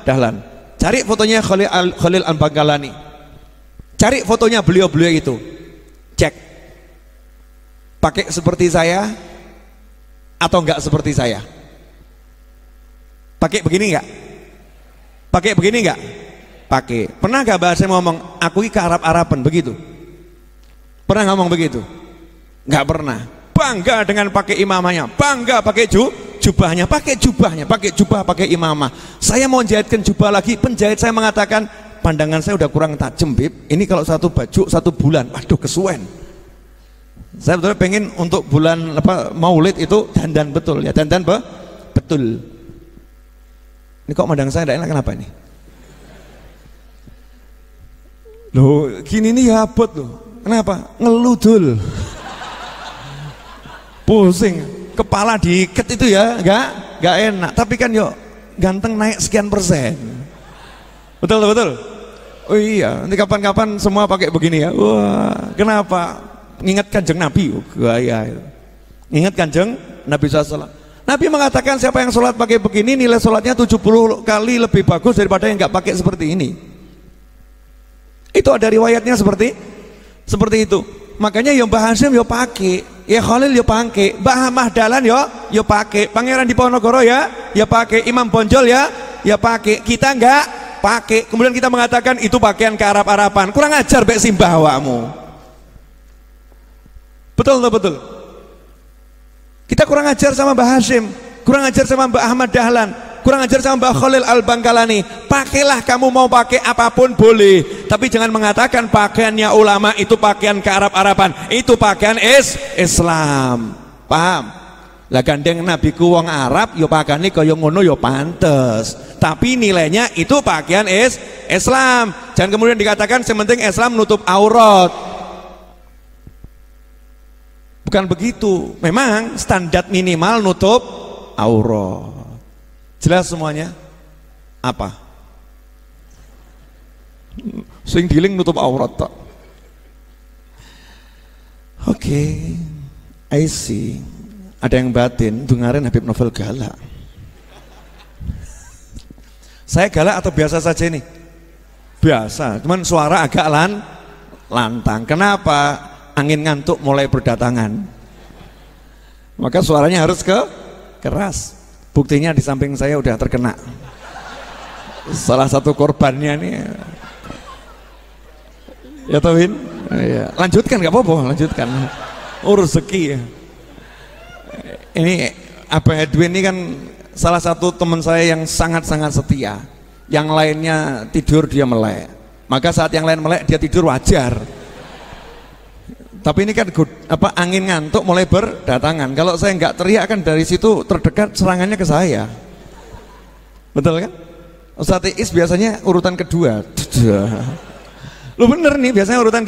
Dahlan. Cari fotonya Khalil Al-Bangkalani. Cari fotonya beliau-beliau itu. Cek. Pakai seperti saya atau enggak seperti saya? Pakai begini enggak? Pakai. Pernah enggak bahasa ngomong aku ini ke Arab-Araban begitu? Pernah ngomong begitu? Enggak pernah. Bangga dengan pakai imamahnya, bangga pakai jubahnya, pakai jubah, pakai imamah. Saya mau jahitkan jubah lagi, penjahit saya mengatakan pandangan saya udah kurang tajam, Bib. Ini kalau satu baju 1 bulan, aduh kesuwen. Saya betul pengen untuk bulan Maulid itu dandan betul ya, dandan betul. Ini kok mandang saya tidak enak, kenapa ini? Loh, gini nih ya abot loh. Kenapa? Ngeludul. Pusing, kepala diikat itu ya, enggak enak. Tapi kan yuk ganteng naik sekian persen. Betul. Oh iya, nanti kapan-kapan semua pakai begini ya. Wah, kenapa? Ingat Kanjeng Nabi. Oh, gaya. Ingat Kanjeng Nabi SAW. Nabi mengatakan siapa yang sholat pakai begini nilai sholatnya 70 kali lebih bagus daripada yang nggak pakai seperti ini. Itu ada riwayatnya seperti itu. Makanya ya Mbah Hasyim ya pakai, ya Khalil ya pakai, Mbah Ahmad Dahlan ya pakai, Pangeran Diponegoro ya pakai, Imam Bonjol ya pakai. Kita enggak pakai. Kemudian kita mengatakan itu pakaian kearap-arapan. Kurang ajar bek simbah awakmu. Betul. Kita kurang ajar sama Mbah Hasyim, kurang ajar sama Mbah Ahmad Dahlan, kurang ajar sama Mbah Khalil Al-Bangkalani. Pakailah, kamu mau pakai apapun boleh, tapi jangan mengatakan pakaiannya ulama itu pakaian kearap-arapan. Itu pakaian Islam. Paham? Lah gandeng nabiku wong Arab yo pakane kaya ngono yo pantes. Tapi nilainya itu pakaian Islam. Jangan kemudian dikatakan sementing Islam nutup aurat. Bukan begitu. Memang standar minimal nutup aurat. Jelas semuanya? Apa? Sing giling nutup aurat tak? Oke, I see. Ada yang batin, dengarin Habib Novel galak. Saya galak atau biasa saja ini? Biasa, cuman suara agak lantang. Kenapa? Angin ngantuk mulai berdatangan. Maka suaranya harus keras. Buktinya di samping saya udah terkena. Salah satu korbannya nih. Ya Tawin? Ya. Lanjutkan gak apa-apa, lanjutkan. Rezeki ya. Ini Abang Edwin ini kan salah satu teman saya yang sangat-sangat setia. Yang lainnya tidur dia melek. Maka saat yang lain melek dia tidur wajar. Tapi ini kan angin ngantuk mulai berdatangan. Kalau saya nggak teriak kan dari situ terdekat serangannya ke saya. Betul kan? Ustadz Iis biasanya urutan kedua. Lu bener nih, biasanya urutan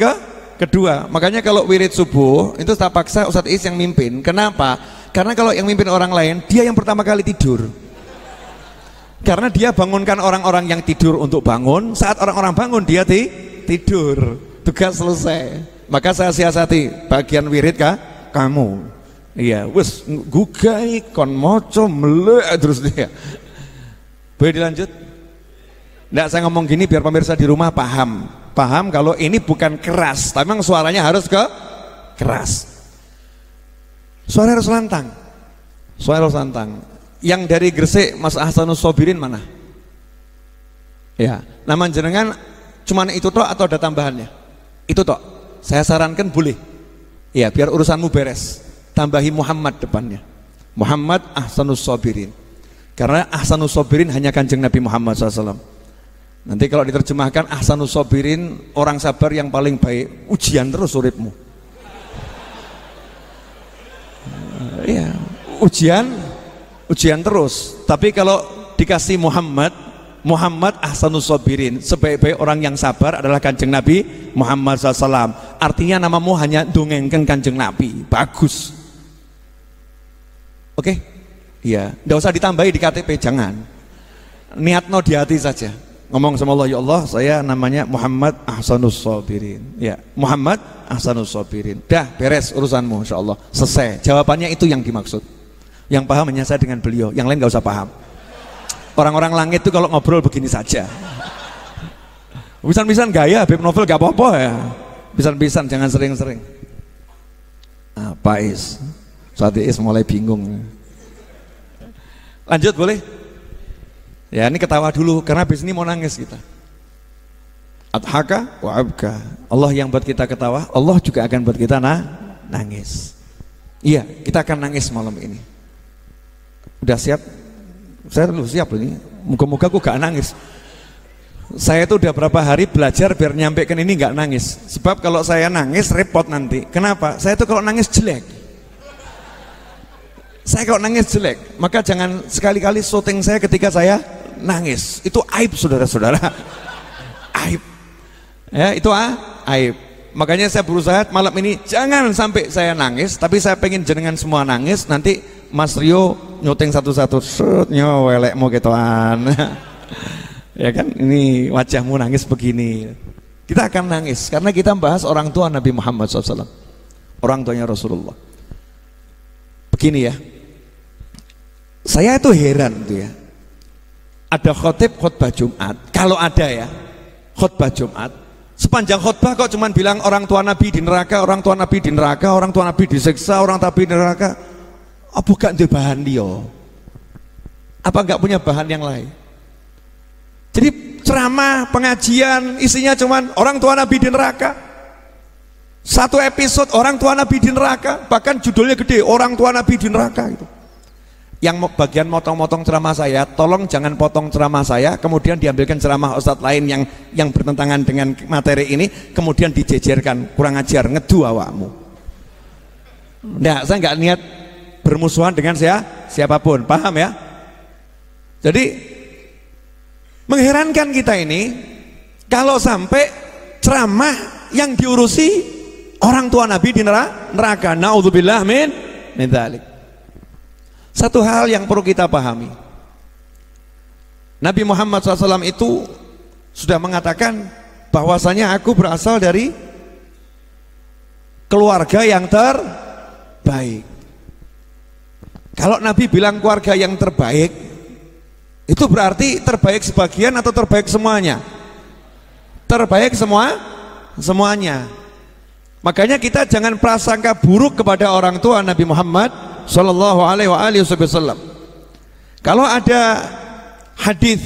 kedua. Makanya kalau wirid subuh itu tak paksa Ustadz Iis yang mimpin. Kenapa? Karena kalau yang mimpin orang lain, dia yang pertama kali tidur. Karena dia bangunkan orang-orang yang tidur untuk bangun. Saat orang-orang bangun dia tidur. Tugas selesai. Maka saya siasati bagian wirid kamu. Iya, wes gugai kon moco melek terus dia. Boleh dilanjut? Nggak, saya ngomong gini biar pemirsa di rumah paham kalau ini bukan keras, tapi memang suaranya harus keras. Suara harus lantang. Yang dari Gresik Mas Ahsanus Sobirin mana? Ya, nama jenengan cuman itu toh atau ada tambahannya? Itu toh. Saya sarankan boleh. Ya, biar urusanmu beres. Tambahi Muhammad depannya. Muhammad Ahsanus Sobirin. Karena Ahsanus Sobirin hanya Kanjeng Nabi Muhammad SAW. Nanti kalau diterjemahkan Ahsanus Sobirin, orang sabar yang paling baik. Ujian terus uripmu. Iya, ujian terus. Tapi kalau dikasih Muhammad Ahsanus Sobirin, sebaik-baik orang yang sabar adalah Kanjeng Nabi Muhammad SAW. Artinya namamu hanya dongengkan Kanjeng Nabi. Bagus. Oke? Iya, nggak usah ditambahi di KTP, jangan. Niatno di hati saja. Ngomong sama Allah, ya Allah, saya namanya Muhammad Ahsanus Sobirin. Ya, Muhammad Ahsanus Sobirin. Dah beres urusanmu, insya Allah. Selesai. Jawabannya itu yang dimaksud. Yang paham hanya saya dengan beliau, yang lain nggak usah paham. Orang-orang langit itu kalau ngobrol begini saja. Bisa-bisa gaya Habib Novel gak apa-apa ya. Bisa-bisa jangan sering-sering. Apa Is? Saat Is mulai bingung. Lanjut boleh? Ya ini ketawa dulu karena habis ini mau nangis kita. Adhaka wa abka. Allah yang buat kita ketawa, Allah juga akan buat kita nangis. Iya, kita akan nangis malam ini. Udah siap? Saya dulu siap ini. Moga-moga aku gak nangis. Saya itu udah berapa hari belajar biar nyampaikan ini nggak nangis. Sebab kalau saya nangis repot nanti. Kenapa? Saya itu kalau nangis jelek. Saya kalau nangis jelek. Maka jangan sekali-kali syuting saya ketika saya nangis. Itu aib, saudara-saudara. Aib. Ya, itu aib. Makanya saya berusaha malam ini jangan sampai saya nangis, tapi saya pengen jenengan semua nangis. Nanti Mas Rio nyuting satu-satu, nyowelekmu gituan. Ya kan, ini wajahmu nangis begini. Kita akan nangis karena kita membahas orang tua Nabi Muhammad SAW, orang tuanya Rasulullah. Begini ya, saya itu heran tuh ya, ada khutbah Jumat, kalau ada ya khutbah Jumat, sepanjang khutbah kok cuman bilang orang tua Nabi di neraka, orang tua Nabi di neraka, orang tua Nabi disiksa, orang Nabi di neraka. Apa gak ada bahan dia? Apa gak punya bahan yang lain? Jadi ceramah, pengajian isinya cuman orang tua Nabi di neraka. Satu episode orang tua Nabi di neraka, bahkan judulnya gede, orang tua Nabi di neraka itu. Yang bagian motong-motong ceramah saya, tolong jangan potong ceramah saya kemudian diambilkan ceramah ustadz lain yang bertentangan dengan materi ini, kemudian dijejerkan, kurang ajar, ngedu awakmu. Nah, saya nggak niat bermusuhan dengan siapapun, paham ya? Jadi mengherankan kita ini kalau sampai ceramah yang diurusi orang tua Nabi di neraka. Naudzubillah min dzalik. Satu hal yang perlu kita pahami, Nabi Muhammad SAW itu sudah mengatakan bahwasanya aku berasal dari keluarga yang terbaik. Kalau Nabi bilang keluarga yang terbaik, itu berarti terbaik sebagian atau terbaik semuanya? Terbaik semuanya. Makanya kita jangan prasangka buruk kepada orang tua Nabi Muhammad Sallallahu alaihi wasallam. Kalau ada hadis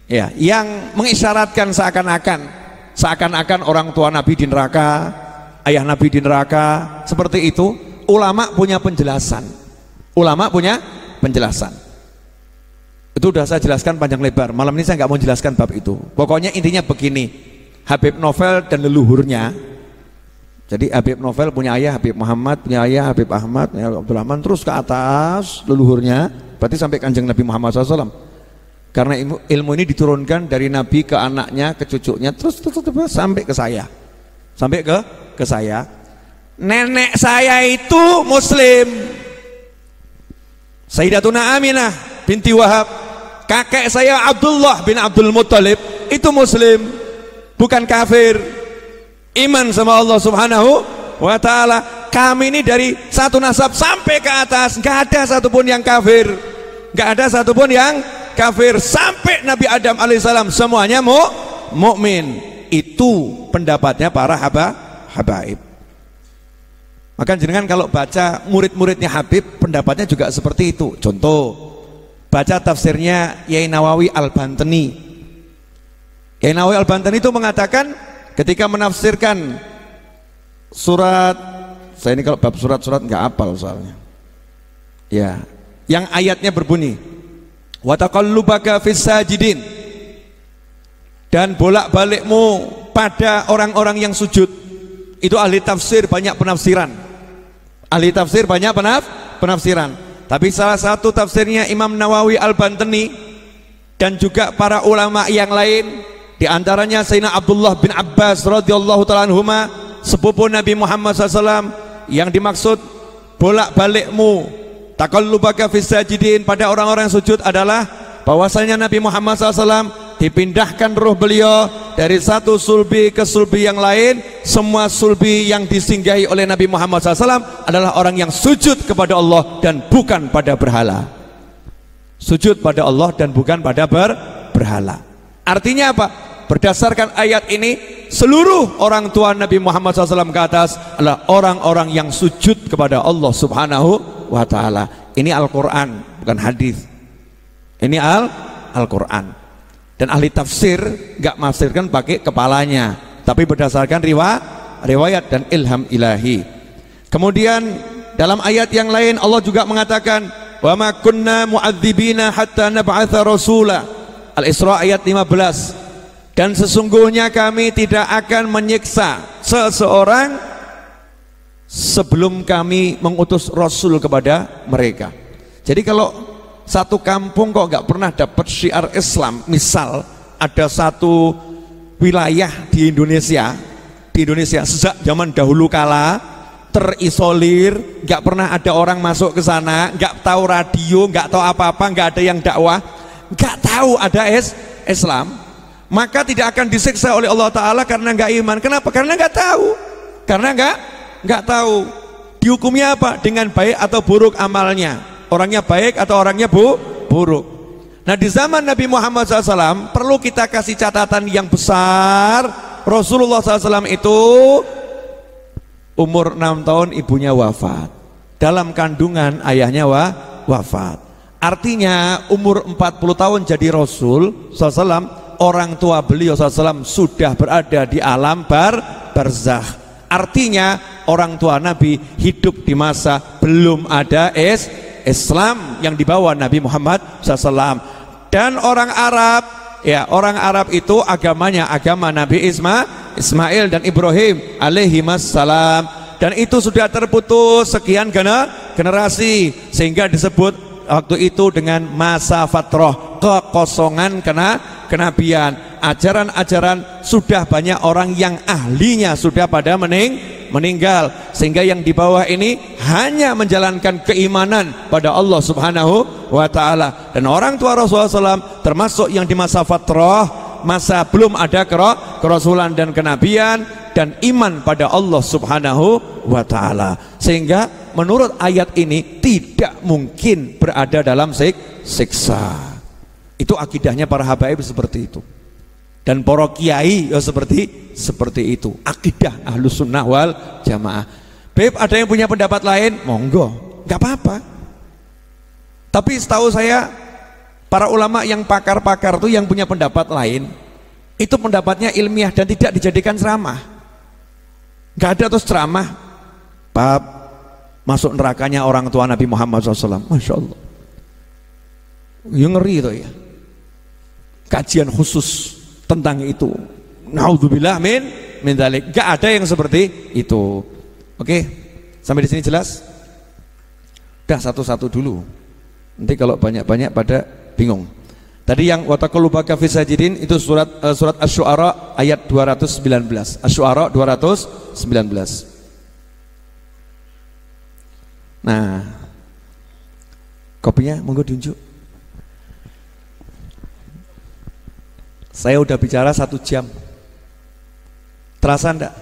ya yang mengisyaratkan seakan-akan orang tua Nabi di neraka, ayah Nabi di neraka, seperti itu, ulama punya penjelasan. Itu udah saya jelaskan panjang lebar. Malam ini saya nggak mau jelaskan bab itu. Pokoknya intinya begini, Habib Novel dan leluhurnya. Jadi Habib Novel punya ayah Habib Muhammad, punya ayah Habib Ahmad, ya Abdurrahman, terus ke atas leluhurnya, berarti sampai kanjeng Nabi Muhammad SAW. Karena ilmu ini diturunkan dari Nabi ke anaknya, ke cucunya, terus sampai ke saya, sampai ke saya. Nenek saya itu Muslim, Sayyidatuna Aminah binti Wahab. Kakek saya Abdullah bin Abdul Muttalib itu Muslim, bukan kafir. Iman sama Allah Subhanahu wa ta'ala. Kami ini dari satu nasab sampai ke atas, nggak ada satupun yang kafir, nggak ada satupun yang kafir. Sampai Nabi Adam alaihissalam semuanya mukmin. Itu pendapatnya para habaib. Maka jenengan kalau baca murid-muridnya Habib, pendapatnya juga seperti itu. Contoh, baca tafsirnya Yai Nawawi Al-Bantani. Yai Nawawi Al-Bantani itu mengatakan ketika menafsirkan surat, saya ini kalau bab surat-surat nggak hafal soalnya. Ya, yang ayatnya berbunyi, wa taqallubaka fis sajidin, dan bolak-balikmu pada orang-orang yang sujud. Itu ahli tafsir banyak penafsiran. Ahli tafsir banyak penafsiran. Tapi salah satu tafsirnya Imam Nawawi Al-Bantani dan juga para ulama yang lain, di antaranya Sayyidina Abdullah bin Abbas radhiyallahu ta'ala anhuma, sepupu Nabi Muhammad SAW, yang dimaksud bolak-balikmu taqallubaka fis sajidin pada orang-orang yang sujud adalah bahwasanya Nabi Muhammad SAW dipindahkan ruh beliau dari satu sulbi ke sulbi yang lain. Semua sulbi yang disinggahi oleh Nabi Muhammad SAW adalah orang yang sujud kepada Allah dan bukan pada berhala. Sujud pada Allah dan bukan pada berhala. Artinya apa? Berdasarkan ayat ini, seluruh orang tua Nabi Muhammad SAW ke atas adalah orang-orang yang sujud kepada Allah Subhanahu wa ta'ala. Ini Al-Quran, bukan hadis. Ini Al-Quran. Dan ahli tafsir gak menafsirkan pakai kepalanya, tapi berdasarkan riwayat dan ilham ilahi. Kemudian dalam ayat yang lain Allah juga mengatakan, wa ma kunna mu'adzibina hatta nab'atha rasula. Al-Isra ayat 15. Dan sesungguhnya kami tidak akan menyiksa seseorang sebelum kami mengutus Rasul kepada mereka. Jadi kalau satu kampung kok nggak pernah dapat syiar Islam, misal ada satu wilayah di Indonesia sejak zaman dahulu kala terisolir, nggak pernah ada orang masuk ke sana, nggak tahu radio, nggak tahu apa-apa, nggak ada yang dakwah, nggak tahu ada Islam, maka tidak akan disiksa oleh Allah Ta'ala karena nggak iman. Kenapa? Karena nggak tahu. Karena nggak tahu. Dihukumnya apa? Dengan baik atau buruk amalnya. Orangnya baik atau orangnya buruk. Nah, di zaman Nabi Muhammad SAW perlu kita kasih catatan yang besar. Rasulullah SAW itu umur 6 tahun ibunya wafat. Dalam kandungan ayahnya wafat. Artinya umur 40 tahun jadi Rasul SAW, orang tua beliau SAW sudah berada di alam barzakh. Artinya orang tua Nabi hidup di masa belum ada Islam yang dibawa Nabi Muhammad SAW. Dan orang Arab itu agamanya agama Nabi Ismail dan Ibrahim alaihimassalam, dan itu sudah terputus sekian generasi sehingga disebut waktu itu dengan masa fatrah, kekosongan kenabian. Ajaran-ajaran sudah banyak orang yang ahlinya sudah pada meninggal, sehingga yang di bawah ini hanya menjalankan keimanan pada Allah Subhanahu wa Ta'ala. Dan orang tua Rasulullah SAW termasuk yang di masa fatrah, masa belum ada kerasulan dan kenabian, dan iman pada Allah Subhanahu wa Ta'ala. Sehingga menurut ayat ini tidak mungkin berada dalam siksa. Itu akidahnya para habaib seperti itu. Dan para kiai ya seperti itu. Akidah Ahlus Sunnah wal Jamaah. Beb, ada yang punya pendapat lain? Monggo, nggak apa-apa. Tapi setahu saya para ulama yang pakar-pakar itu yang punya pendapat lain, itu pendapatnya ilmiah dan tidak dijadikan ceramah. Nggak ada terus ceramah bab masuk nerakanya orang tua Nabi Muhammad SAW. Masya Allah, ya ngeri itu ya. Kajian khusus tentang itu. Naudzubillah min dzalik. Enggak ada yang seperti itu. Oke, sampai di sini jelas? Udah satu-satu dulu. Nanti kalau banyak-banyak pada bingung. Tadi yang wataqallubaka fis sajidin itu surat Asy-Syu'ara ayat 219. Asy-Syu'ara 219. Nah, kopinya monggo diunjuk. Saya udah bicara 1 jam. Terasa enggak?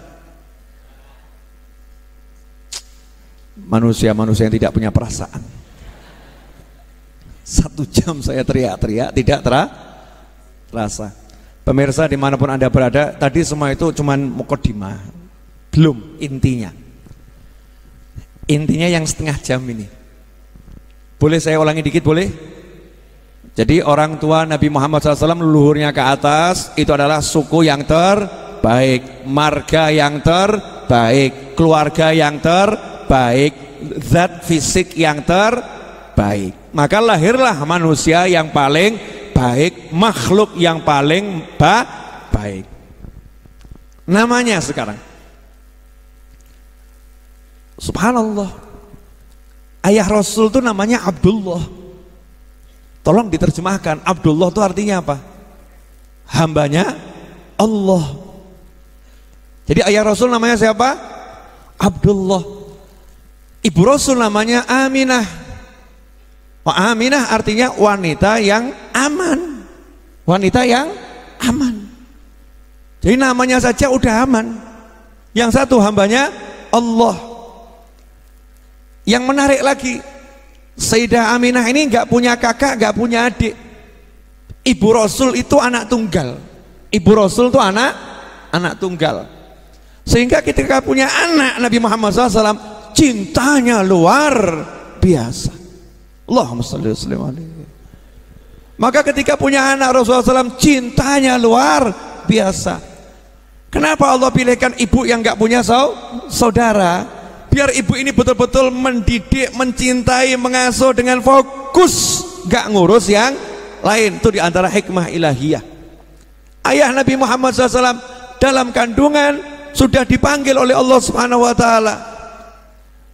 Manusia-manusia yang tidak punya perasaan. 1 jam saya teriak-teriak tidak terasa. Pemirsa dimanapun Anda berada, tadi semua itu cuman muqaddimah, belum intinya. Intinya yang setengah jam ini. Boleh saya ulangi dikit, boleh? Jadi orang tua Nabi Muhammad SAW leluhurnya ke atas itu adalah suku yang terbaik, marga yang terbaik, keluarga yang terbaik, zat fisik yang terbaik. Maka lahirlah manusia yang paling baik, makhluk yang paling baik. Namanya sekarang, subhanallah, ayah Rasul itu namanya Abdullah. Tolong diterjemahkan, Abdullah itu artinya apa? Hambanya Allah. Jadi ayah Rasul namanya siapa? Abdullah. Ibu Rasul namanya Aminah. Aminah artinya wanita yang aman. Wanita yang aman. Jadi namanya saja udah aman. Yang satu hambanya Allah. Yang menarik lagi, Sayyidah Aminah ini nggak punya kakak, nggak punya adik. Ibu Rasul itu anak tunggal. Ibu Rasul itu anak tunggal. Sehingga ketika punya anak Nabi Muhammad SAW, cintanya luar biasa. Allahumma shalli wa sallim alaihi. Maka ketika punya anak Rasulullah SAW, cintanya luar biasa. Kenapa Allah pilihkan ibu yang nggak punya saudara? Biar ibu ini betul-betul mendidik, mencintai, mengasuh dengan fokus, gak ngurus yang lain. Itu diantara hikmah ilahiyah. Ayah Nabi Muhammad SAW dalam kandungan sudah dipanggil oleh Allah Subhanahu wa Ta'ala.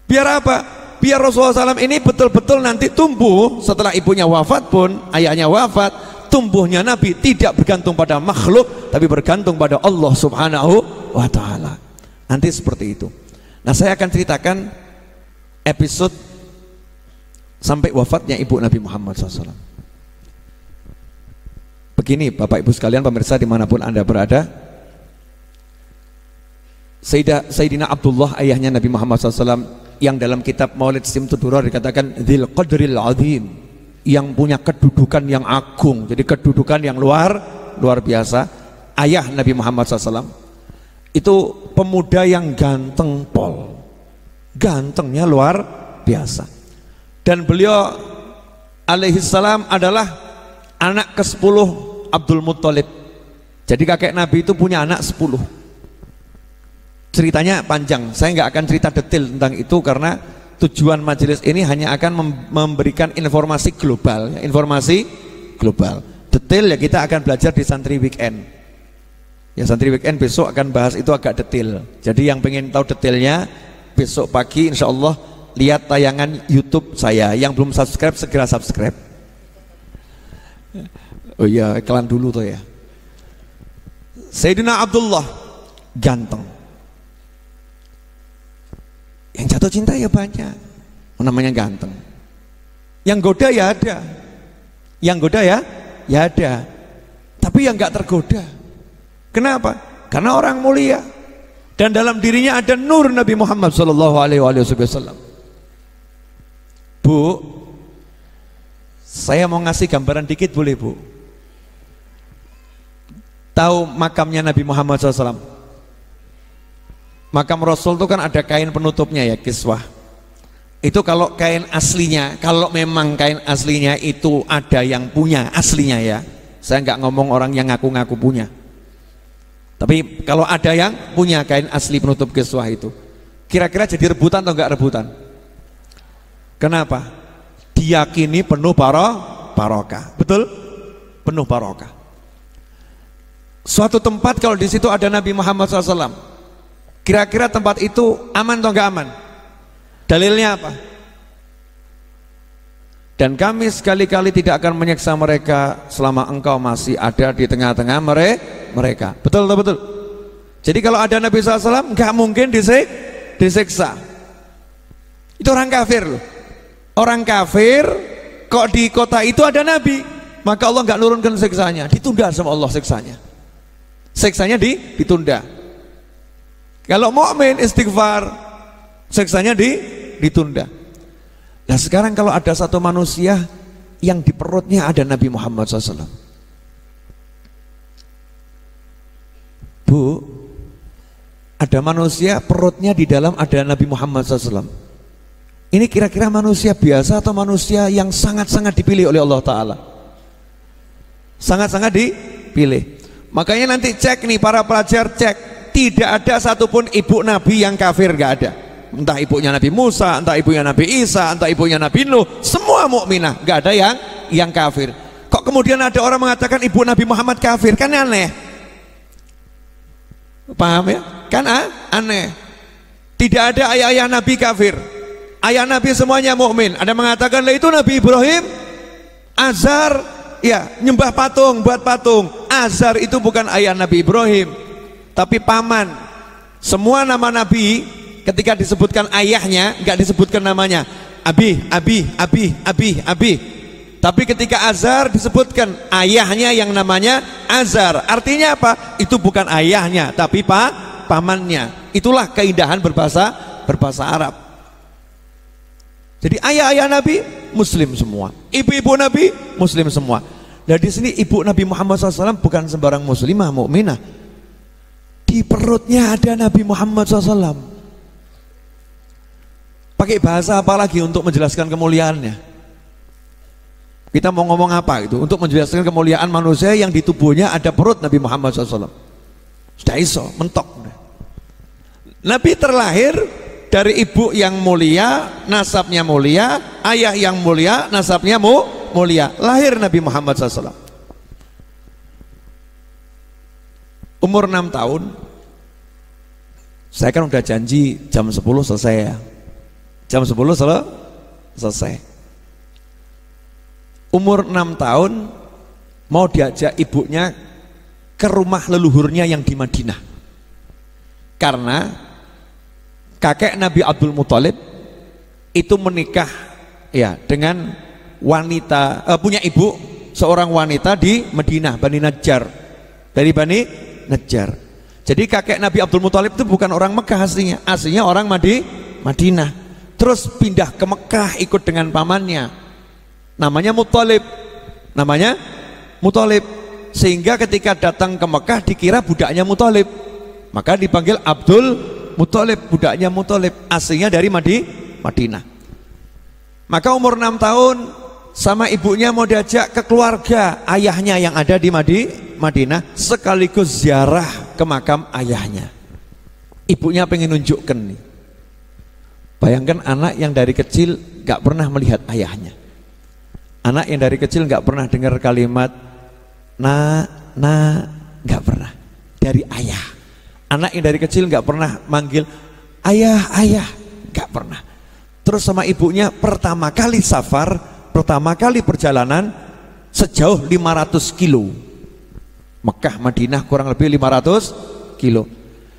Biar apa? Biar Rasulullah SAW ini betul-betul nanti tumbuh setelah ibunya wafat pun, ayahnya wafat, tumbuhnya Nabi tidak bergantung pada makhluk, tapi bergantung pada Allah Subhanahu wa Ta'ala. Nanti seperti itu. Nah, saya akan ceritakan episode sampai wafatnya ibu Nabi Muhammad SAW. Begini Bapak Ibu sekalian, pemirsa dimanapun Anda berada, Sayyidina Abdullah ayahnya Nabi Muhammad SAW, yang dalam kitab Maulid Simtud-Durar dikatakan Dzil Qadril Azim, yang punya kedudukan yang agung, jadi kedudukan yang luar biasa. Ayah Nabi Muhammad SAW itu pemuda yang ganteng pol, gantengnya luar biasa, dan beliau alaihissalam adalah anak ke-10 Abdul Muttalib. Jadi kakek Nabi itu punya anak 10. Ceritanya panjang, saya nggak akan cerita detail tentang itu karena tujuan majelis ini hanya akan memberikan informasi global, ya, informasi global. Detail ya kita akan belajar di Santri Weekend. Ya, Santri Weekend besok akan bahas itu agak detail. Jadi yang pengen tahu detailnya besok pagi insya Allah lihat tayangan YouTube saya. Yang belum subscribe segera subscribe. Oh iya, iklan dulu tuh ya. Sayyidina Abdullah ganteng. Yang jatuh cinta ya banyak. Namanya ganteng. Yang goda ya ada. Yang goda ya ada. Tapi yang nggak tergoda. Kenapa? Karena orang mulia. Dan dalam dirinya ada nur Nabi Muhammad sallallahu alaihi wasallam. Bu, saya mau ngasih gambaran dikit boleh Bu? Tahu makamnya Nabi Muhammad SAW? Makam Rasul itu kan ada kain penutupnya ya, kiswah. Itu kalau kain aslinya, kalau memang kain aslinya itu ada yang punya aslinya ya. Saya nggak ngomong orang yang ngaku-ngaku punya. Tapi kalau ada yang punya kain asli penutup kiswah itu, kira-kira jadi rebutan atau nggak rebutan? Kenapa? Diyakini penuh barokah. Betul? Penuh barokah. Suatu tempat kalau di situ ada Nabi Muhammad SAW, kira-kira tempat itu aman atau enggak aman? Dalilnya apa? Dan kami sekali-kali tidak akan menyiksa mereka selama engkau masih ada di tengah-tengah mereka. Betul atau betul? Jadi kalau ada Nabi SAW enggak mungkin disiksa. Itu orang kafir loh. Orang kafir kok di kota itu ada Nabi, maka Allah enggak nurunkan siksanya, ditunda sama Allah siksanya. Siksanya ditunda. Kalau mukmin istighfar, siksanya ditunda. Nah sekarang kalau ada satu manusia yang di perutnya ada Nabi Muhammad SAW, Bu, ada manusia perutnya di dalam ada Nabi Muhammad SAW. Ini kira-kira manusia biasa atau manusia yang sangat-sangat dipilih oleh Allah Ta'ala? Sangat-sangat dipilih. Makanya nanti cek nih para pelajar, cek, tidak ada satupun ibu Nabi yang kafir, gak ada. Entah ibunya Nabi Musa, entah ibunya Nabi Isa, entah ibunya Nabi Nuh, semua mukminah, gak ada yang kafir. Kok kemudian ada orang mengatakan ibu Nabi Muhammad kafir? Kan aneh. Paham ya? Kan aneh. Tidak ada ayah-ayah Nabi kafir. Ayah Nabi semuanya mukmin. Ada mengatakan lah itu Nabi Ibrahim, Azar, ya nyembah patung, buat patung. Azar itu bukan ayah Nabi Ibrahim, tapi paman. Semua nama Nabi ketika disebutkan ayahnya nggak disebutkan namanya. Abi. Tapi ketika Azar disebutkan ayahnya yang namanya Azar. Artinya apa? Itu bukan ayahnya, tapi pamannya. Itulah keindahan berbahasa Arab. Jadi ayah-ayah Nabi Muslim semua, ibu-ibu Nabi Muslim semua. Nah di sini ibu Nabi Muhammad SAW bukan sembarang muslimah, mukminah. Di perutnya ada Nabi Muhammad SAW. Pakai bahasa apa lagi untuk menjelaskan kemuliaannya? Kita mau ngomong apa itu? Untuk menjelaskan kemuliaan manusia yang di tubuhnya ada perut Nabi Muhammad SAW. Sudah iso, mentok. Nabi terlahir dari ibu yang mulia, nasabnya mulia, ayah yang mulia, nasabnya mulia. Lahir Nabi Muhammad SAW. Umur 6 tahun, saya kan udah janji jam 10 selesai ya. Jam 10 selesai. Umur 6 tahun mau diajak ibunya ke rumah leluhurnya yang di Madinah. Karena kakek Nabi Abdul Muthalib itu menikah ya dengan wanita, punya ibu seorang wanita di Madinah, Bani Najjar. Dari Bani Najjar. Jadi kakek Nabi Abdul Muthalib itu bukan orang Mekah aslinya orang Madinah. Terus pindah ke Mekah ikut dengan pamannya. Namanya Muthalib. Sehingga ketika datang ke Mekah dikira budaknya Muthalib. Maka dipanggil Abdul Muthalib, budaknya Muthalib, aslinya dari Madinah. Maka umur 6 tahun sama ibunya mau diajak ke keluarga ayahnya yang ada di Madinah, sekaligus ziarah ke makam ayahnya. Ibunya pengen nunjukkan nih. Bayangkan anak yang dari kecil gak pernah melihat ayahnya. Anak yang dari kecil gak pernah dengar kalimat gak pernah dari ayah. Anak yang dari kecil gak pernah manggil ayah, gak pernah. Terus sama ibunya pertama kali safar, pertama kali perjalanan sejauh 500 kilo. Mekah Madinah kurang lebih 500 kilo.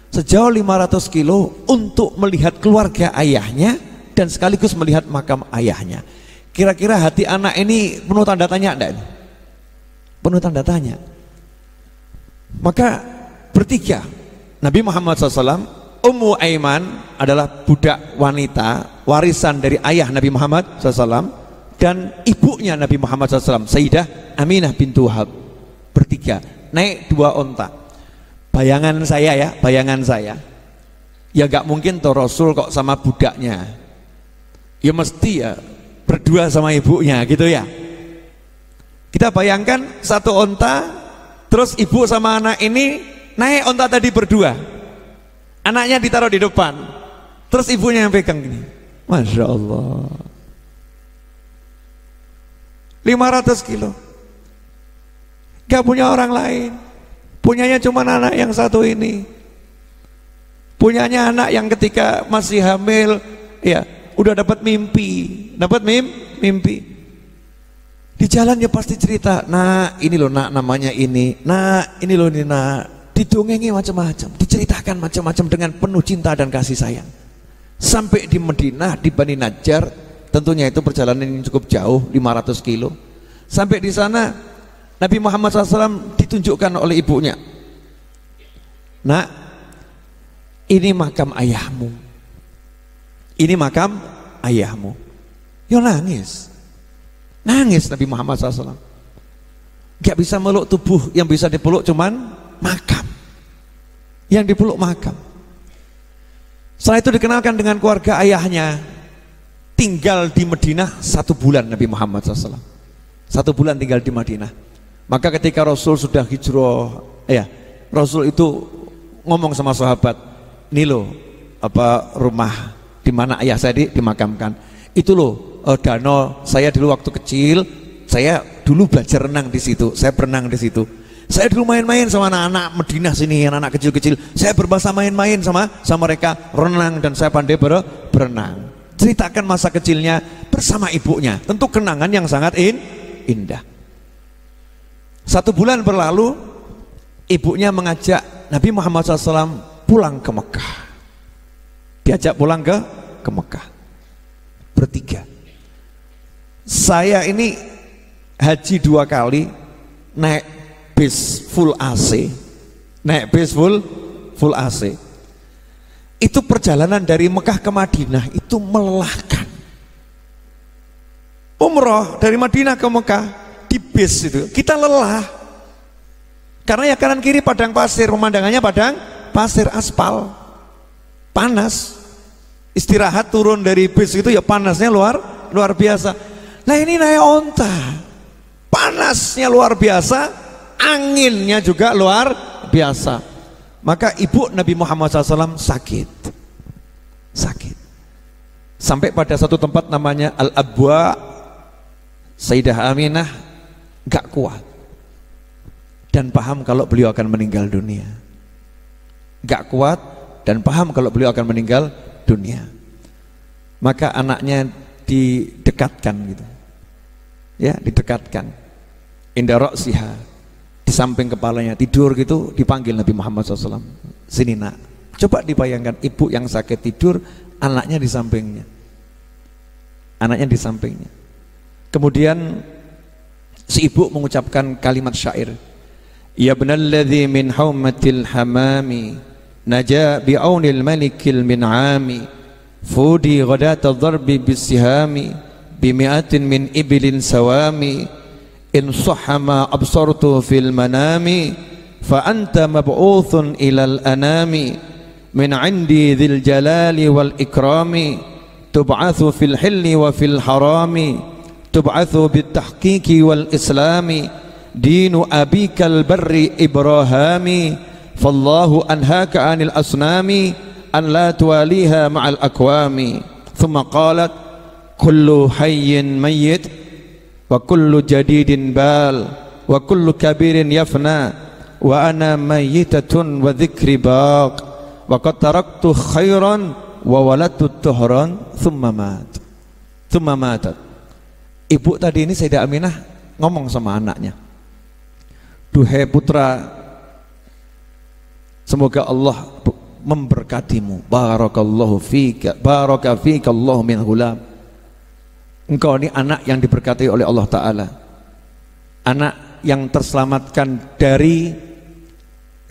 Sejauh 500 kilo untuk melihat keluarga ayahnya dan sekaligus melihat makam ayahnya. Kira-kira hati anak ini penuh tanda tanya enggak? Penuh tanda tanya. Maka bertiga, Nabi Muhammad SAW, Ummu Aiman adalah budak wanita warisan dari ayah Nabi Muhammad SAW, dan ibunya Nabi Muhammad SAW, Sayyidah Aminah bintu Wahab. Bertiga naik 2 onta. Bayangan saya ya gak mungkin toh Rasul kok sama budaknya, ya mesti ya berdua sama ibunya gitu ya. Kita bayangkan 1 onta, terus ibu sama anak ini naik onta tadi berdua, anaknya ditaruh di depan, terus ibunya yang pegang gini. Masya Allah, 500 kilo gak punya orang lain, punyanya cuma anak yang satu ini, punyanya anak yang ketika masih hamil ya udah dapat mimpi di jalan ya pasti cerita, nah ini loh nak namanya ini, nah ini loh ini nak, didongengi macam-macam, diceritakan macam-macam dengan penuh cinta dan kasih sayang. Sampai di Madinah, di Bani Najjar, tentunya itu perjalanan yang cukup jauh, 500 kilo. Sampai di sana Nabi Muhammad SAW ditunjukkan oleh ibunya, nak ini makam ayahmu, ini makam ayahmu. Yo nangis Nabi Muhammad SAW. Gak bisa meluk tubuh, yang bisa dipeluk cuman makam, yang dipeluk makam. Setelah itu dikenalkan dengan keluarga ayahnya, tinggal di Madinah 1 bulan Nabi Muhammad SAW. 1 bulan tinggal di Madinah. Maka ketika Rasul sudah hijrah, Rasul itu ngomong sama sahabat, ini loh rumah di mana ayah saya dimakamkan. Itu loh danau saya dulu waktu kecil, saya dulu belajar renang di situ, saya berenang di situ. Saya dulu main-main sama anak-anak Madinah sini, anak-anak kecil-kecil. Saya berbahasa main-main sama mereka, renang, dan saya pandai berenang. Ceritakan masa kecilnya bersama ibunya. Tentu kenangan yang sangat indah. 1 bulan berlalu, ibunya mengajak Nabi Muhammad SAW pulang ke Mekah. Diajak pulang ke Mekah bertiga. Saya ini haji 2 kali, naik bis full AC, full AC. Itu perjalanan dari Mekah ke Madinah itu melelahkan. Umroh dari Madinah ke Mekah di bis itu kita lelah, karena ya kanan kiri padang pasir, pemandangannya padang pasir, aspal, panas. Istirahat turun dari bis itu ya panasnya luar biasa. Nah ini naik onta, panasnya luar biasa, anginnya juga luar biasa. Maka ibu Nabi Muhammad SAW sakit. Sampai pada satu tempat namanya Al-Abwa, Sayyidah Aminah gak kuat dan paham kalau beliau akan meninggal dunia. gak kuat dan paham kalau beliau akan meninggal dunia. Maka anaknya didekatkan gitu. Ya, didekatkan. Inda ra'siha, di samping kepalanya, tidur gitu, dipanggil Nabi Muhammad SAW. Sini nak. Coba dibayangkan ibu yang sakit tidur, anaknya di sampingnya. Anaknya di sampingnya. Kemudian si ibu mengucapkan kalimat syair. Ya benalladzi min haumatil hamami naja bi'aunil malikil min'ami fudi ghadata dharbi bisihami bimi'atin min ibilin sawami in sahha ma absartu fil manami fa anta mab'uthun ilal anami min 'indi dzil jalali wal ikrami tub'atsu fil hilli wa fil harami tub'atsu bit tahqiqi wal islami dinu abikal barri ibrahami fallahu anhaka anil asnami an la tuwaliha ma'al akwami thumma qalat kullu hayyin mayyit wa kullu jadidin bal wa kullu kabirin yafna wa ana mayyitatun wa dhikri baq wa qad taraktu khairan wa waladtu tuhran thumma matat. Ibu tadi ini Sayyidah Aminah ngomong sama anaknya, duhai putra, semoga Allah memberkatimu, barakallahu fika, baraka fika Allah min hulam. Engkau ini anak yang diberkati oleh Allah Ta'ala, anak yang terselamatkan dari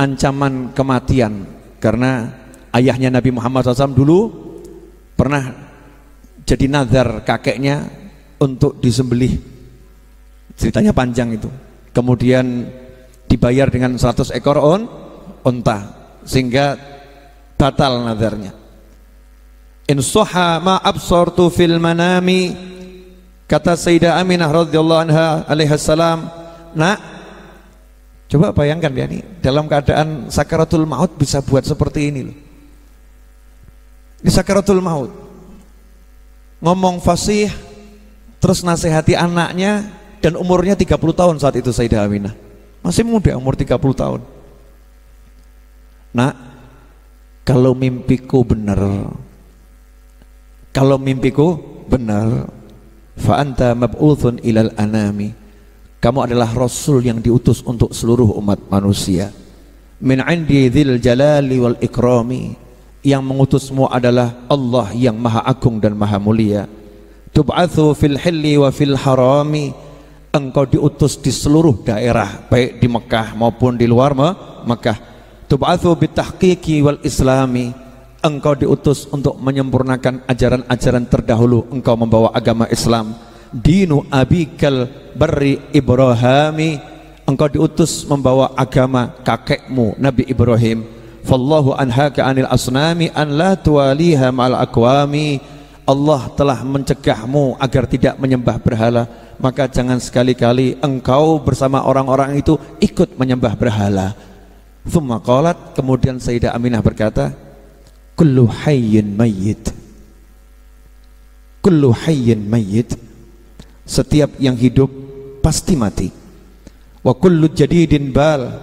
ancaman kematian. Karena ayahnya Nabi Muhammad SAW dulu pernah jadi nazar kakeknya untuk disembelih, ceritanya panjang itu. Kemudian dibayar dengan 100 ekor unta, sehingga batal nazarnya. In sahha ma absartu fil manami, kata Sayyidah Aminah radhiyallahu anha alaihi salam, nak, coba bayangkan ya, nih dalam keadaan sakaratul maut bisa buat seperti ini loh. Di sakaratul maut ngomong fasih, terus nasihati anaknya, dan umurnya 30 tahun saat itu Sayyidah Aminah. Masih muda, umur 30 tahun. Nak, kalau mimpiku benar, fa anta mab'uthun ilal anami, kamu adalah Rasul yang diutus untuk seluruh umat manusia. Min 'indi dzil jalali wal ikrami, yang mengutusmu adalah Allah yang maha agung dan maha mulia. Tub'atsu fil hilli wa fil harami, engkau diutus di seluruh daerah, baik di Mekah maupun di luar Mekah. Tub'atsu bit tahqiqi wal islami, engkau diutus untuk menyempurnakan ajaran-ajaran terdahulu, engkau membawa agama Islam. Dinu abikal barri ibrahimi, engkau diutus membawa agama kakekmu Nabi Ibrahim. Fallahu anhaka anil asnami an la tuwaliha ma'al akwami, Allah telah mencegahmu agar tidak menyembah berhala, maka jangan sekali-kali engkau bersama orang-orang itu ikut menyembah berhala. Thumma qalat, kemudian Sayyidah Aminah berkata, kullu hayyin mayyit, kullu hayyin mayyit, setiap yang hidup pasti mati. Wa kullu jadidin bal,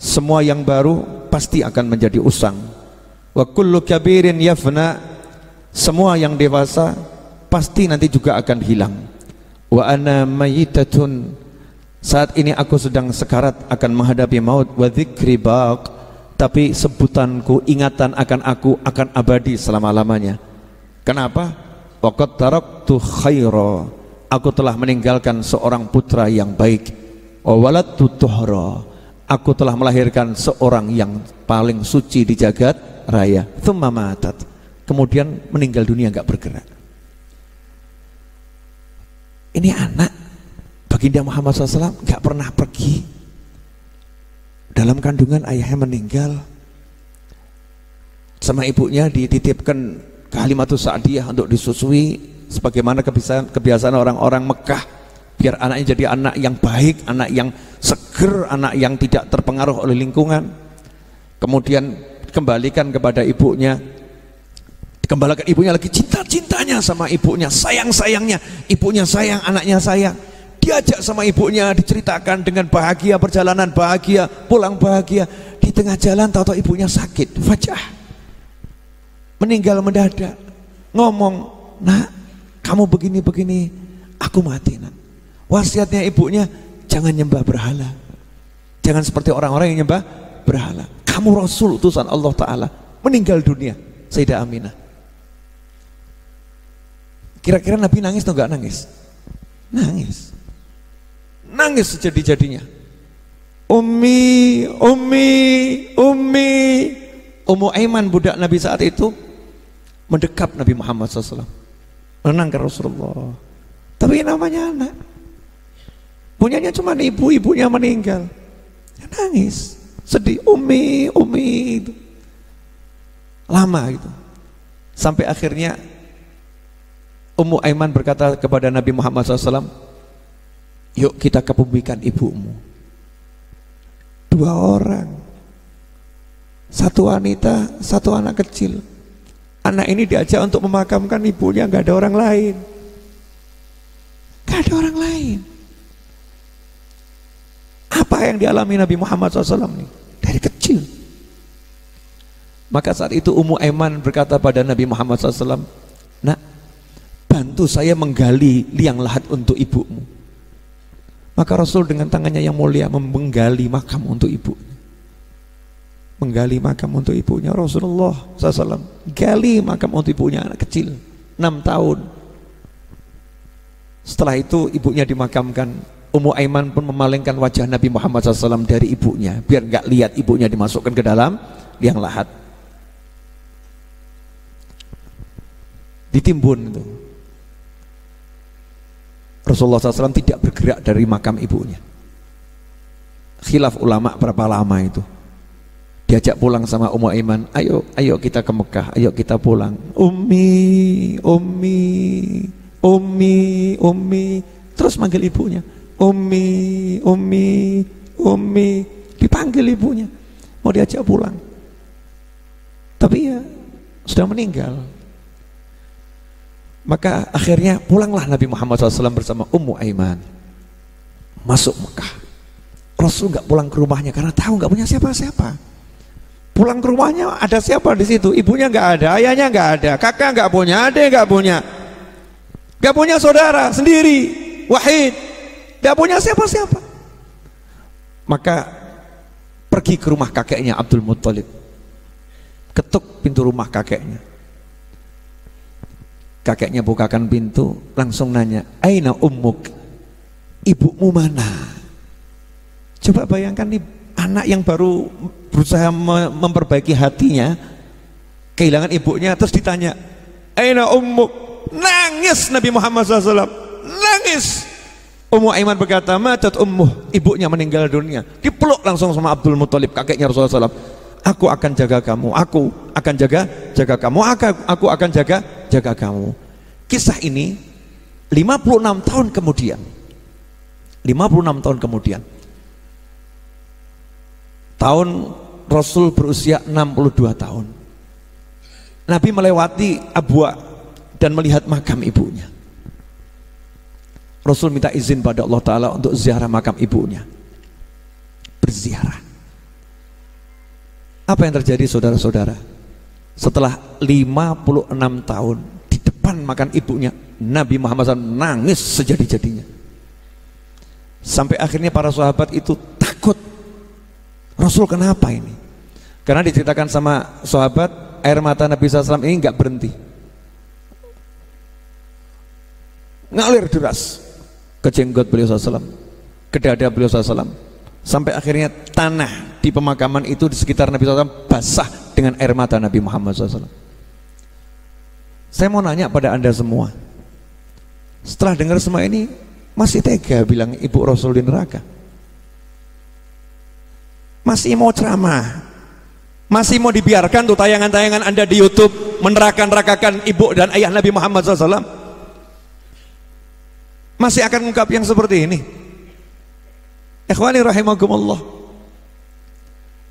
semua yang baru pasti akan menjadi usang. Wa kullu kabirin yafna, semua yang dewasa pasti nanti juga akan hilang. Wa ana mayyitatun, saat ini aku sedang sekarat akan menghadapi maut. Wa dzikri baq, tapi sebutanku, ingatan akan aku akan abadi selama-lamanya. Kenapa? Wa qad taraktu khaira, aku telah meninggalkan seorang putra yang baik. Wa waladtu tuhra, aku telah melahirkan seorang yang paling suci di jagat raya. Thumma matat, kemudian meninggal dunia, nggak bergerak. Ini anak baginda Muhammad SAW nggak pernah pergi. Dalam kandungan ayahnya meninggal, sama ibunya dititipkan ke Halimatus Sa'diyah untuk disusui, sebagaimana kebiasaan orang-orang Mekah, biar anaknya jadi anak yang baik, anak yang seger, anak yang tidak terpengaruh oleh lingkungan. Kemudian kembalikan kepada ibunya, dikembalikan ibunya lagi, cinta-cintanya sama ibunya, sayang-sayangnya, ibunya sayang, anaknya sayang. Diajak sama ibunya, diceritakan dengan bahagia, perjalanan bahagia, pulang bahagia. Di tengah jalan tahu-tahu ibunya sakit, fajah, meninggal mendadak. Ngomong, nak, kamu begini-begini, aku mati, nak. Wasiatnya ibunya, jangan nyembah berhala, jangan seperti orang-orang yang nyembah berhala. Kamu Rasul utusan Allah Ta'ala, meninggal dunia. Sayyidah Aminah. Kira-kira Nabi nangis atau enggak nangis? Nangis. Nangis sejadi-jadinya. Ummi, ummi, ummi. Ummu Aiman, budak Nabi saat itu, mendekap Nabi Muhammad SAW, menenangkan Rasulullah. Tapi namanya anak, punyanya cuma ibu, ibunya meninggal. Ya, nangis, sedih, ummi, ummi itu. Lama gitu. Sampai akhirnya Ummu Aiman berkata kepada Nabi Muhammad SAW, yuk kita kebumikan ibumu. 2 orang, 1 wanita, 1 anak kecil. Anak ini diajak untuk memakamkan ibunya, gak ada orang lain. Gak ada orang lain. Apa yang dialami Nabi Muhammad SAW nih? Dari kecil. Maka saat itu Ummu Aiman berkata pada Nabi Muhammad SAW, nak, bantu saya menggali liang lahat untuk ibumu. Maka Rasul dengan tangannya yang mulia menggali makam untuk ibunya. Menggali makam untuk ibunya. Rasulullah SAW gali makam untuk ibunya, anak kecil 6 tahun. Setelah itu ibunya dimakamkan. Ummu Aiman pun memalingkan wajah Nabi Muhammad SAW dari ibunya, biar nggak lihat ibunya dimasukkan ke dalam liang lahat. Ditimbun itu. Rasulullah SAW tidak bergerak dari makam ibunya. Khilaf ulama berapa lama itu. Diajak pulang sama Ummu Aiman, ayo kita ke Mekah, ayo kita pulang. Ummi, ummi, ummi, ummi. Terus manggil ibunya, ummi, ummi, ummi. Dipanggil ibunya, mau diajak pulang. Tapi ya sudah meninggal. Maka akhirnya pulanglah Nabi Muhammad SAW bersama Ummu Aiman. Masuk Mekah. Rasul nggak pulang ke rumahnya karena tahu nggak punya siapa-siapa. Pulang ke rumahnya ada siapa di situ? Ibunya nggak ada, ayahnya nggak ada, kakak nggak punya, adik nggak punya saudara sendiri, wahid, nggak punya siapa-siapa. Maka pergi ke rumah kakeknya Abdul Muttalib. Ketuk pintu rumah kakeknya. Kakeknya bukakan pintu, langsung nanya, aina ummuk, ibumu mana? Coba bayangkan nih, anak yang baru berusaha memperbaiki hatinya, kehilangan ibunya, terus ditanya, aina ummuk? Nangis Nabi Muhammad SAW, nangis. Ummu Aiman berkata, matat ummuh, ibunya meninggal dunia. Dipeluk langsung sama Abdul Muttalib, kakeknya Rasulullah SAW. Aku akan jaga kamu, aku akan jaga kamu, aku akan jaga kamu. Kisah ini 56 tahun kemudian, 56 tahun kemudian, tahun Rasul berusia 62 tahun, Nabi melewati Abwa dan melihat makam ibunya. Rasul minta izin pada Allah Ta'ala untuk ziarah makam ibunya, berziarah. Apa yang terjadi saudara-saudara? Setelah 56 tahun di depan makam ibunya, Nabi Muhammad SAW nangis sejadi-jadinya. Sampai akhirnya para sahabat itu takut. Rasul kenapa ini? Karena diceritakan sama sahabat, air mata Nabi SAW ini nggak berhenti, ngalir deras ke jenggot beliau SAW, ke dada beliau SAW, sampai akhirnya tanah di pemakaman itu di sekitar Nabi SAW basah dengan air mata Nabi Muhammad SAW. Saya mau nanya pada anda semua, setelah dengar semua ini masih tega bilang ibu Rasul di neraka? Masih mau ceramah? Masih mau dibiarkan tuh tayangan-tayangan anda di YouTube meneraka-nerakakan ibu dan ayah Nabi Muhammad SAW? Masih akan mengungkap yang seperti ini? Ikhwani rahimakumullah,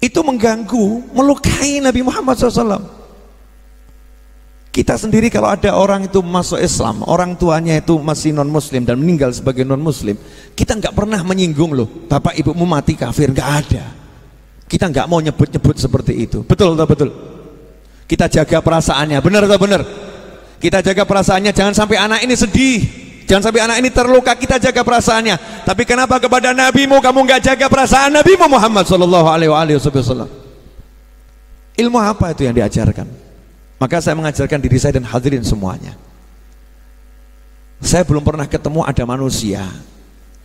itu mengganggu, melukai Nabi Muhammad SAW. Kita sendiri kalau ada orang itu masuk Islam, orang tuanya itu masih non muslim dan meninggal sebagai non muslim, kita nggak pernah menyinggung loh, bapak ibumu mati kafir, nggak ada. Kita nggak mau nyebut-nyebut seperti itu. Betul atau betul? Kita jaga perasaannya, benar atau benar? Kita jaga perasaannya, jangan sampai anak ini sedih, jangan sampai anak ini terluka. Kita jaga perasaannya. Tapi kenapa kepada nabimu kamu nggak jaga perasaan nabimu Muhammad sallallahu alaihi wasallam? Ilmu apa itu yang diajarkan? Maka saya mengajarkan diri saya dan hadirin semuanya. Saya belum pernah ketemu ada manusia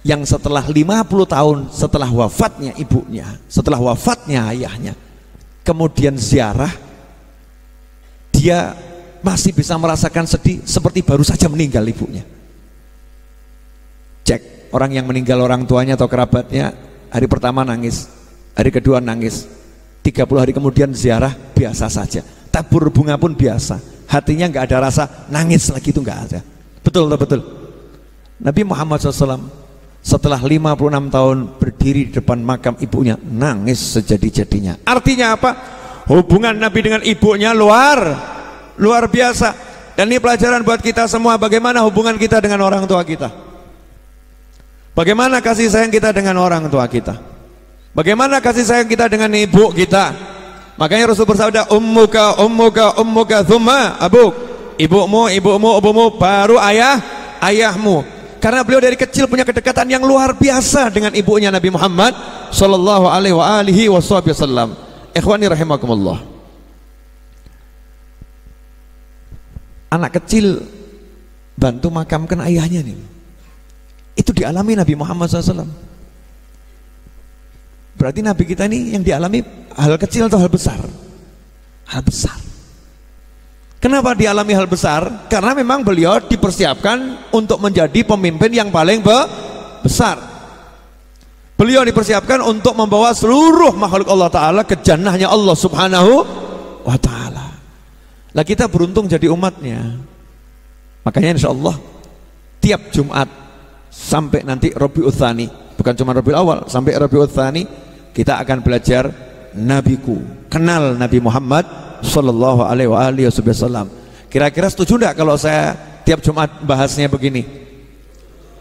yang setelah 50 tahun setelah wafatnya ibunya, setelah wafatnya ayahnya, kemudian ziarah, dia masih bisa merasakan sedih seperti baru saja meninggal ibunya. Cek, orang yang meninggal orang tuanya atau kerabatnya, hari pertama nangis, hari kedua nangis, 30 hari kemudian ziarah biasa saja, tabur bunga pun biasa, hatinya nggak ada rasa nangis lagi, itu nggak ada. Betul atau betul? Nabi Muhammad SAW setelah 56 tahun berdiri di depan makam ibunya, nangis sejadi-jadinya. Artinya apa? Hubungan Nabi dengan ibunya luar biasa. Dan ini pelajaran buat kita semua, bagaimana hubungan kita dengan orang tua kita, bagaimana kasih sayang kita dengan orang tua kita, bagaimana kasih sayang kita dengan ibu kita. Makanya Rasul bersabda, ummuka thumma abuk, ibumu baru ayahmu. Karena beliau dari kecil punya kedekatan yang luar biasa dengan ibunya Nabi Muhammad sallallahu alaihi wasallam. Ikhwani rahimakumullah. Anak kecil bantu makamkan ayahnya nih. Itu dialami Nabi Muhammad SAW. Berarti Nabi kita ini yang dialami hal kecil atau hal besar? Hal besar. Kenapa dialami hal besar? Karena memang beliau dipersiapkan untuk menjadi pemimpin yang paling besar. Beliau dipersiapkan untuk membawa seluruh makhluk Allah Ta'ala ke jannahnya Allah Subhanahu wa Ta'ala. Lah kita beruntung jadi umatnya. Makanya insya Allah tiap Jumat sampai nanti Rabiul Tsani, bukan cuma Rabiul Awal, sampai Rabiul Tsani kita akan belajar Nabiku, kenal Nabi Muhammad sallallahu alaihi wasallam. Kira-kira setuju enggak kalau saya tiap Jumat bahasnya begini?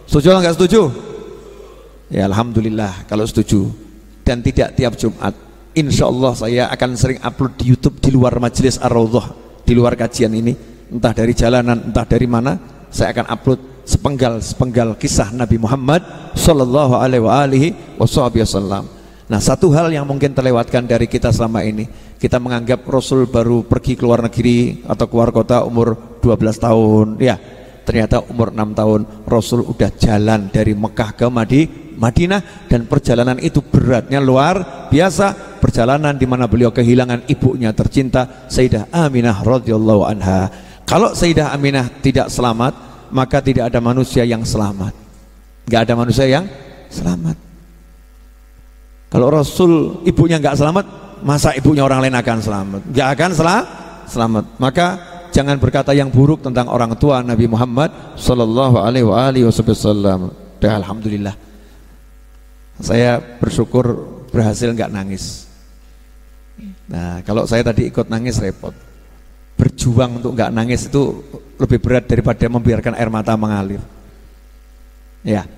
Setuju atau enggak setuju? Ya alhamdulillah kalau setuju. Dan tidak tiap Jumat, insya Allah saya akan sering upload di YouTube di luar majelis Ar-Raudhah, di luar kajian ini, entah dari jalanan, entah dari mana, saya akan upload sepenggal kisah Nabi Muhammad sallallahu alaihi wasallam. Nah, satu hal yang mungkin terlewatkan dari kita selama ini, kita menganggap Rasul baru pergi ke luar negeri atau keluar kota umur 12 tahun. Ya, ternyata umur 6 tahun Rasul udah jalan dari Mekah ke Madinah, dan perjalanan itu beratnya luar biasa. Perjalanan di mana beliau kehilangan ibunya tercinta Sayyidah Aminah radhiyallahu anha. Kalau Sayyidah Aminah tidak selamat, maka tidak ada manusia yang selamat. Gak ada manusia yang selamat. Kalau Rasul ibunya nggak selamat, masa ibunya orang lain akan selamat? Nggak akan selamat. Maka jangan berkata yang buruk tentang orang tua Nabi Muhammad sallallahu alaihi wasallam. Dan alhamdulillah, saya bersyukur berhasil nggak nangis. Nah, kalau saya tadi ikut nangis repot. Berjuang untuk nggak nangis itu lebih berat daripada membiarkan air mata mengalir. Ya,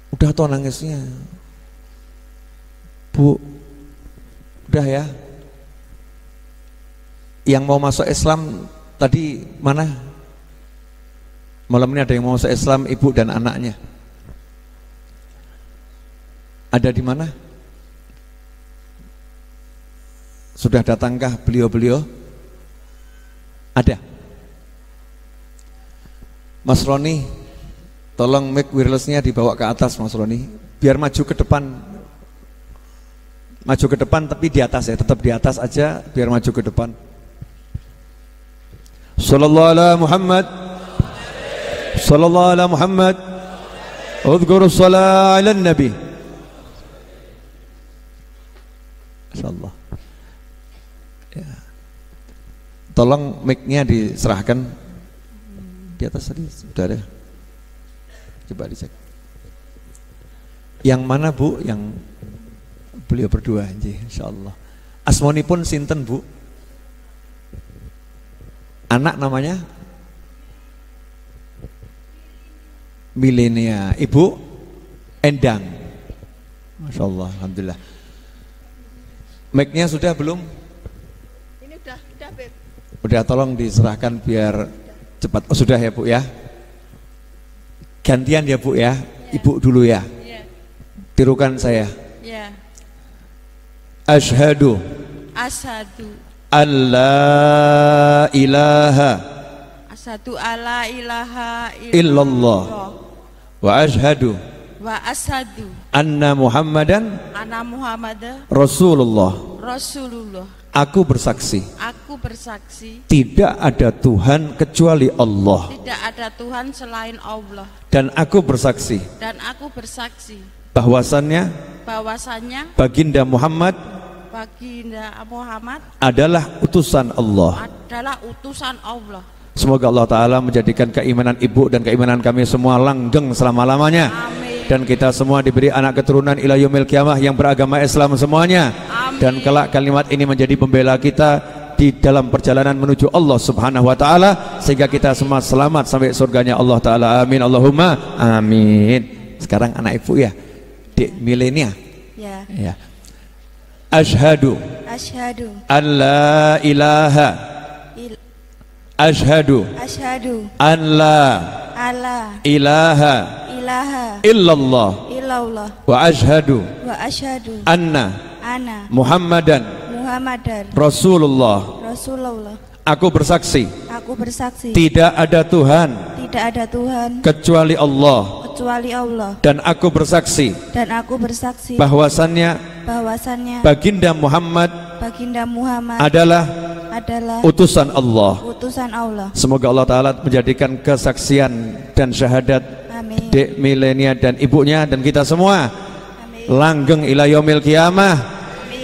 udah toh nangisnya. Bu, udah ya. Yang mau masuk Islam tadi mana? Malam ini ada yang mau masuk Islam, ibu dan anaknya. Ada di mana? Sudah datangkah beliau-beliau? Ada. Mas Roni, tolong mic wirelessnya dibawa ke atas Mas Roni, biar maju ke depan. Maju ke depan tapi di atas ya, tetap di atas aja biar maju ke depan. Sallallahu ala Muhammad, sallallahu ala Muhammad, udhkuru salat ala nabi. Insyaallah ya. Tolong mic-nya diserahkan di atas tadi, sudah ada. Coba dicek. Yang mana Bu? Yang beliau berdua aja, insyaallah. Asmonipun sinten Bu? Anak namanya Milenia, Ibu Endang. Masya Allah, alhamdulillah. Mic-nya sudah belum?
Ini udah Beb.
Udah, tolong diserahkan biar cepat. Oh, sudah ya Bu ya. Gantian ya Bu ya. Ibu dulu ya. Tirukan saya.
Ya.
Asyhadu
Asyhadu
alla ilaha
Asyhadu alla ilaha
illallah wa asyhadu
wa asyhadu
anna Muhammadan
anna Muhammadan
Rasulullah.
Rasulullah.
Aku bersaksi
Aku bersaksi
tidak ada Tuhan kecuali Allah,
tidak ada Tuhan selain Allah,
dan aku bersaksi bahwasannya Baginda Muhammad adalah utusan Allah. Semoga Allah Ta'ala menjadikan keimanan ibu dan keimanan kami semua langgeng selama-lamanya. Amin. Dan kita semua diberi anak keturunan ila yaumil qiyamah yang beragama Islam semuanya. Amin. Dan kelak kalimat ini menjadi pembela kita di dalam perjalanan menuju Allah Subhanahu wa Ta'ala, sehingga kita semua selamat sampai surganya Allah Ta'ala. Amin, Allahumma amin. Sekarang anak ibu ya, Dek milenia. Ya. Asyhadu an la ilaha Asyhadu an la ilaha illallah wa asyhadu anna Muhammadan Rasulullah. Aku bersaksi tidak ada Tuhan kecuali Allah, dan aku bersaksi bahwasannya Baginda Muhammad adalah utusan Allah. Semoga Allah Ta'ala menjadikan kesaksian dan syahadat Dek milenia dan ibunya dan kita semua langgeng ila yaumil qiyamah.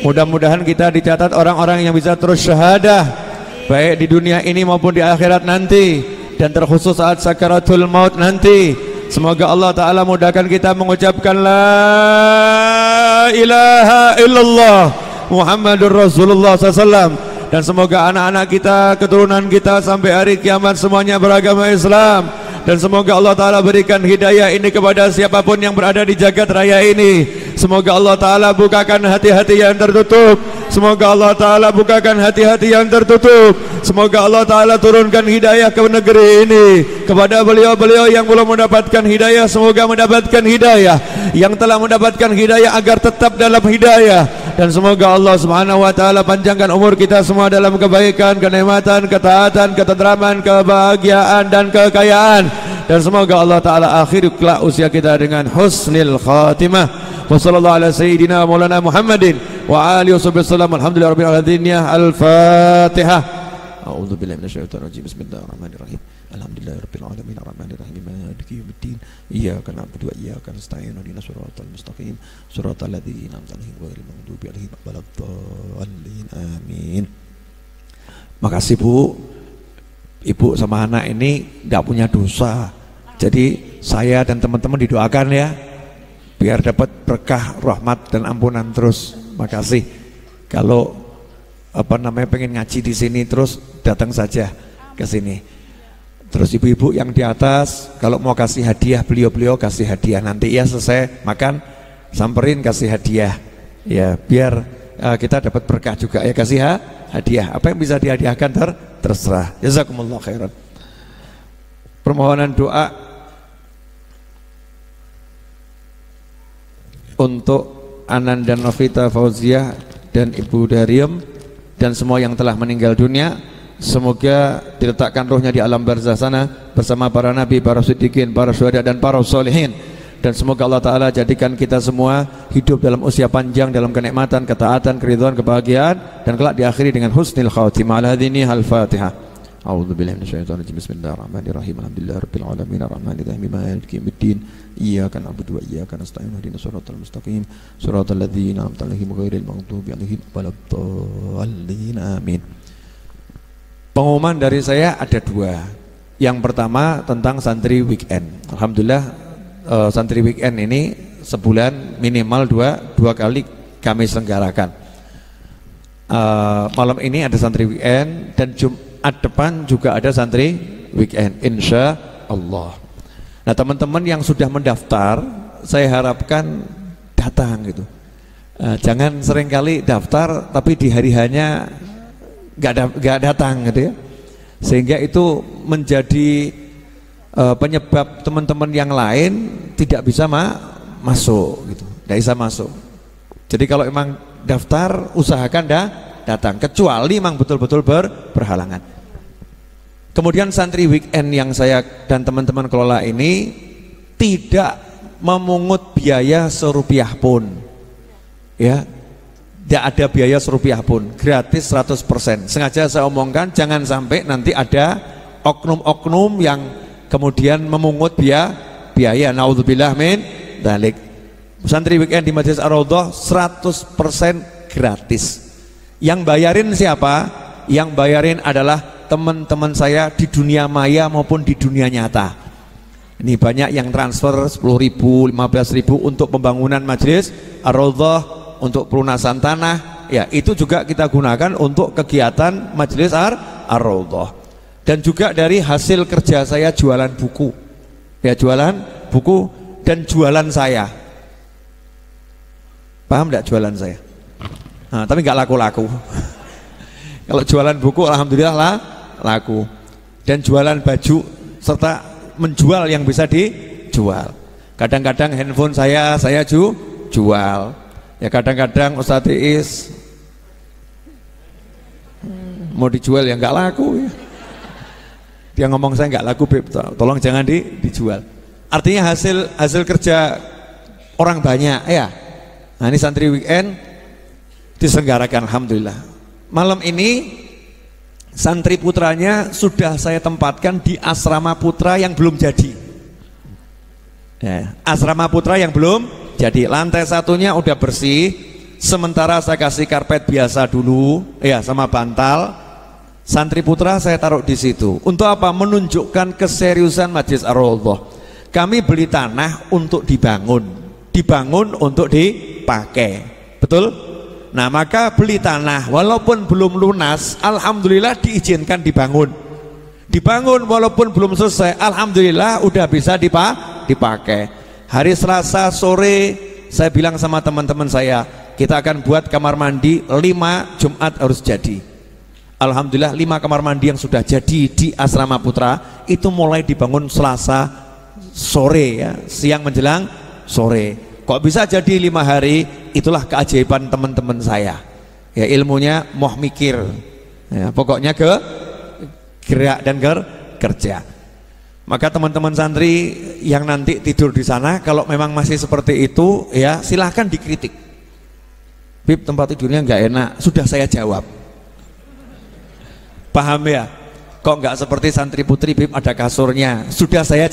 Mudah-mudahan kita dicatat orang-orang yang bisa terus syahadah baik di dunia ini maupun di akhirat nanti, dan terkhusus saat sakaratul maut nanti. Semoga Allah Ta'ala mudahkan kita mengucapkan la ilaha illallah Muhammadur Rasulullah SAW. Dan semoga anak-anak kita, keturunan kita sampai hari kiamat semuanya beragama Islam. Dan semoga Allah Ta'ala berikan hidayah ini kepada siapapun yang berada di jagat raya ini. Semoga Allah Ta'ala bukakan hati-hati yang tertutup. Semoga Allah Ta'ala bukakan hati-hati yang tertutup. Semoga Allah Ta'ala turunkan hidayah ke negeri ini. Kepada beliau-beliau yang belum mendapatkan hidayah, semoga mendapatkan hidayah. Yang telah mendapatkan hidayah agar tetap dalam hidayah. Dan semoga Allah Subhanahu wa Ta'ala panjangkan umur kita semua dalam kebaikan, kenikmatan, ketaatan, ketentraman, kebahagiaan dan kekayaan. Dan semoga Allah Ta'ala akhiri kelak usia kita dengan husnil khatimah. Wa sallallahu ala sayyidina maulana Muhammadin wa alihi wasallam. Alhamdulillah rabbil alamin. Al-Fatihah. A'udzu billahi minasyaitonir rajim. Bismillahirrahmanirrahim. Alhamdulillahirabbil alamin arrahmanir rahim maliki yaumiddin iyyaka na'budu wa iyyaka nasta'in ihdinas siratal mustaqim siratal ladzina an'amta 'alaihim ghairil maghdubi 'alaihim waladdallin amin. Makasih Bu. Ibu sama anak ini enggak punya dosa. Jadi saya dan teman-teman didoakan ya biar dapat berkah, rahmat dan ampunan terus. Makasih. Kalau pengen ngaji di sini terus datang saja ke sini. Terus ibu-ibu yang di atas kalau mau kasih hadiah, beliau-beliau kasih hadiah. Nanti ya selesai makan samperin kasih hadiah. Ya biar kita dapat berkah juga ya, kasih hadiah. Apa yang bisa dihadiahkan terserah. Jazakumullah khairan. Permohonan doa untuk Ananda Novita Fauziah dan Ibu Daryem dan semua yang telah meninggal dunia. Semoga diletakkan rohnya di alam barzah sana bersama para nabi, para siddiqin, para syuhada dan para sholihin. Dan semoga Allah Ta'ala jadikan kita semua hidup dalam usia panjang, dalam kenikmatan, ketaatan, keridhaan, kebahagiaan, dan kelak diakhiri dengan husnil khatimah. Al-hadini al-Fatihah. A'udzu billahi minasyaitonir rajim. Bismillahirrahmanirrahim. Alhamdulillahirabbil alamin arrahmanir rahim maliki yaumiddin iyyaka na'budu wa iyyaka nasta'in ihdinas siratal mustaqim siratal ladzina an'amta 'alaihim ghairil maghdubi 'alaihim waladdallin amin. Pengumuman dari saya ada dua. Yang pertama tentang santri weekend. Alhamdulillah santri weekend ini sebulan minimal dua kali kami selenggarakan. Malam ini ada santri weekend dan Jumat depan juga ada santri weekend, insya Allah. Nah teman-teman yang sudah mendaftar, saya harapkan datang gitu. Jangan seringkali daftar tapi di hari hanya nggak datang gitu ya, sehingga itu menjadi penyebab teman-teman yang lain tidak bisa masuk gitu, tidak bisa masuk. Jadi kalau emang daftar usahakan datang, kecuali memang betul-betul berhalangan. Kemudian santri weekend yang saya dan teman-teman kelola ini tidak memungut biaya serupiah pun, ya, tidak ada biaya serupiah pun, gratis 100%. Sengaja saya omongkan jangan sampai nanti ada oknum-oknum yang kemudian memungut biaya. Naudzubillah min dzalik. Santri weekend di Majelis Ar-Raudhah 100% gratis. Yang bayarin siapa? Yang bayarin adalah teman-teman saya di dunia maya maupun di dunia nyata. Ini banyak yang transfer 10.000, 15.000 untuk pembangunan Majelis Ar-Raudhah, untuk pelunasan tanah. Ya, itu juga kita gunakan untuk kegiatan Majelis Ar-Raudhah. Dan juga dari hasil kerja saya jualan buku. Ya, jualan buku dan jualan saya. Paham enggak jualan saya? Nah, tapi nggak laku-laku. Kalau jualan buku alhamdulillah laku. Dan jualan baju serta menjual yang bisa dijual. Kadang-kadang handphone saya jual. Ya kadang-kadang Ustadz Iis mau dijual ya nggak laku ya. Dia ngomong saya nggak laku, Beb, tolong jangan dijual. Artinya hasil kerja orang banyak ya. Nah, ini santri weekend diselenggarakan alhamdulillah. Malam ini santri putranya sudah saya tempatkan di asrama putra yang belum jadi. Ya, asrama putra yang belum jadi. Lantai satunya udah bersih, sementara saya kasih karpet biasa dulu ya sama bantal. Santri putra saya taruh di situ. Untuk apa? Menunjukkan keseriusan Majelis Ar-Raudhah. Kami beli tanah untuk dibangun untuk dipakai. Betul? Nah, maka beli tanah walaupun belum lunas, alhamdulillah diizinkan dibangun. Dibangun walaupun belum selesai, alhamdulillah udah bisa dipakai. Hari Selasa sore saya bilang sama teman-teman saya, kita akan buat kamar mandi 5, Jumat harus jadi. Alhamdulillah 5 kamar mandi yang sudah jadi di asrama putra itu mulai dibangun Selasa sore ya, siang menjelang sore. Kok bisa jadi 5 hari? Itulah keajaiban teman-teman saya. Ya, ilmunya moh mikir. Ya, pokoknya gerak dan kerja. Maka teman-teman santri yang nanti tidur di sana, kalau memang masih seperti itu, ya silahkan dikritik. Bib, tempat tidurnya nggak enak. Sudah saya jawab. Paham ya? Kok nggak seperti santri putri, Bib, ada kasurnya. Sudah saya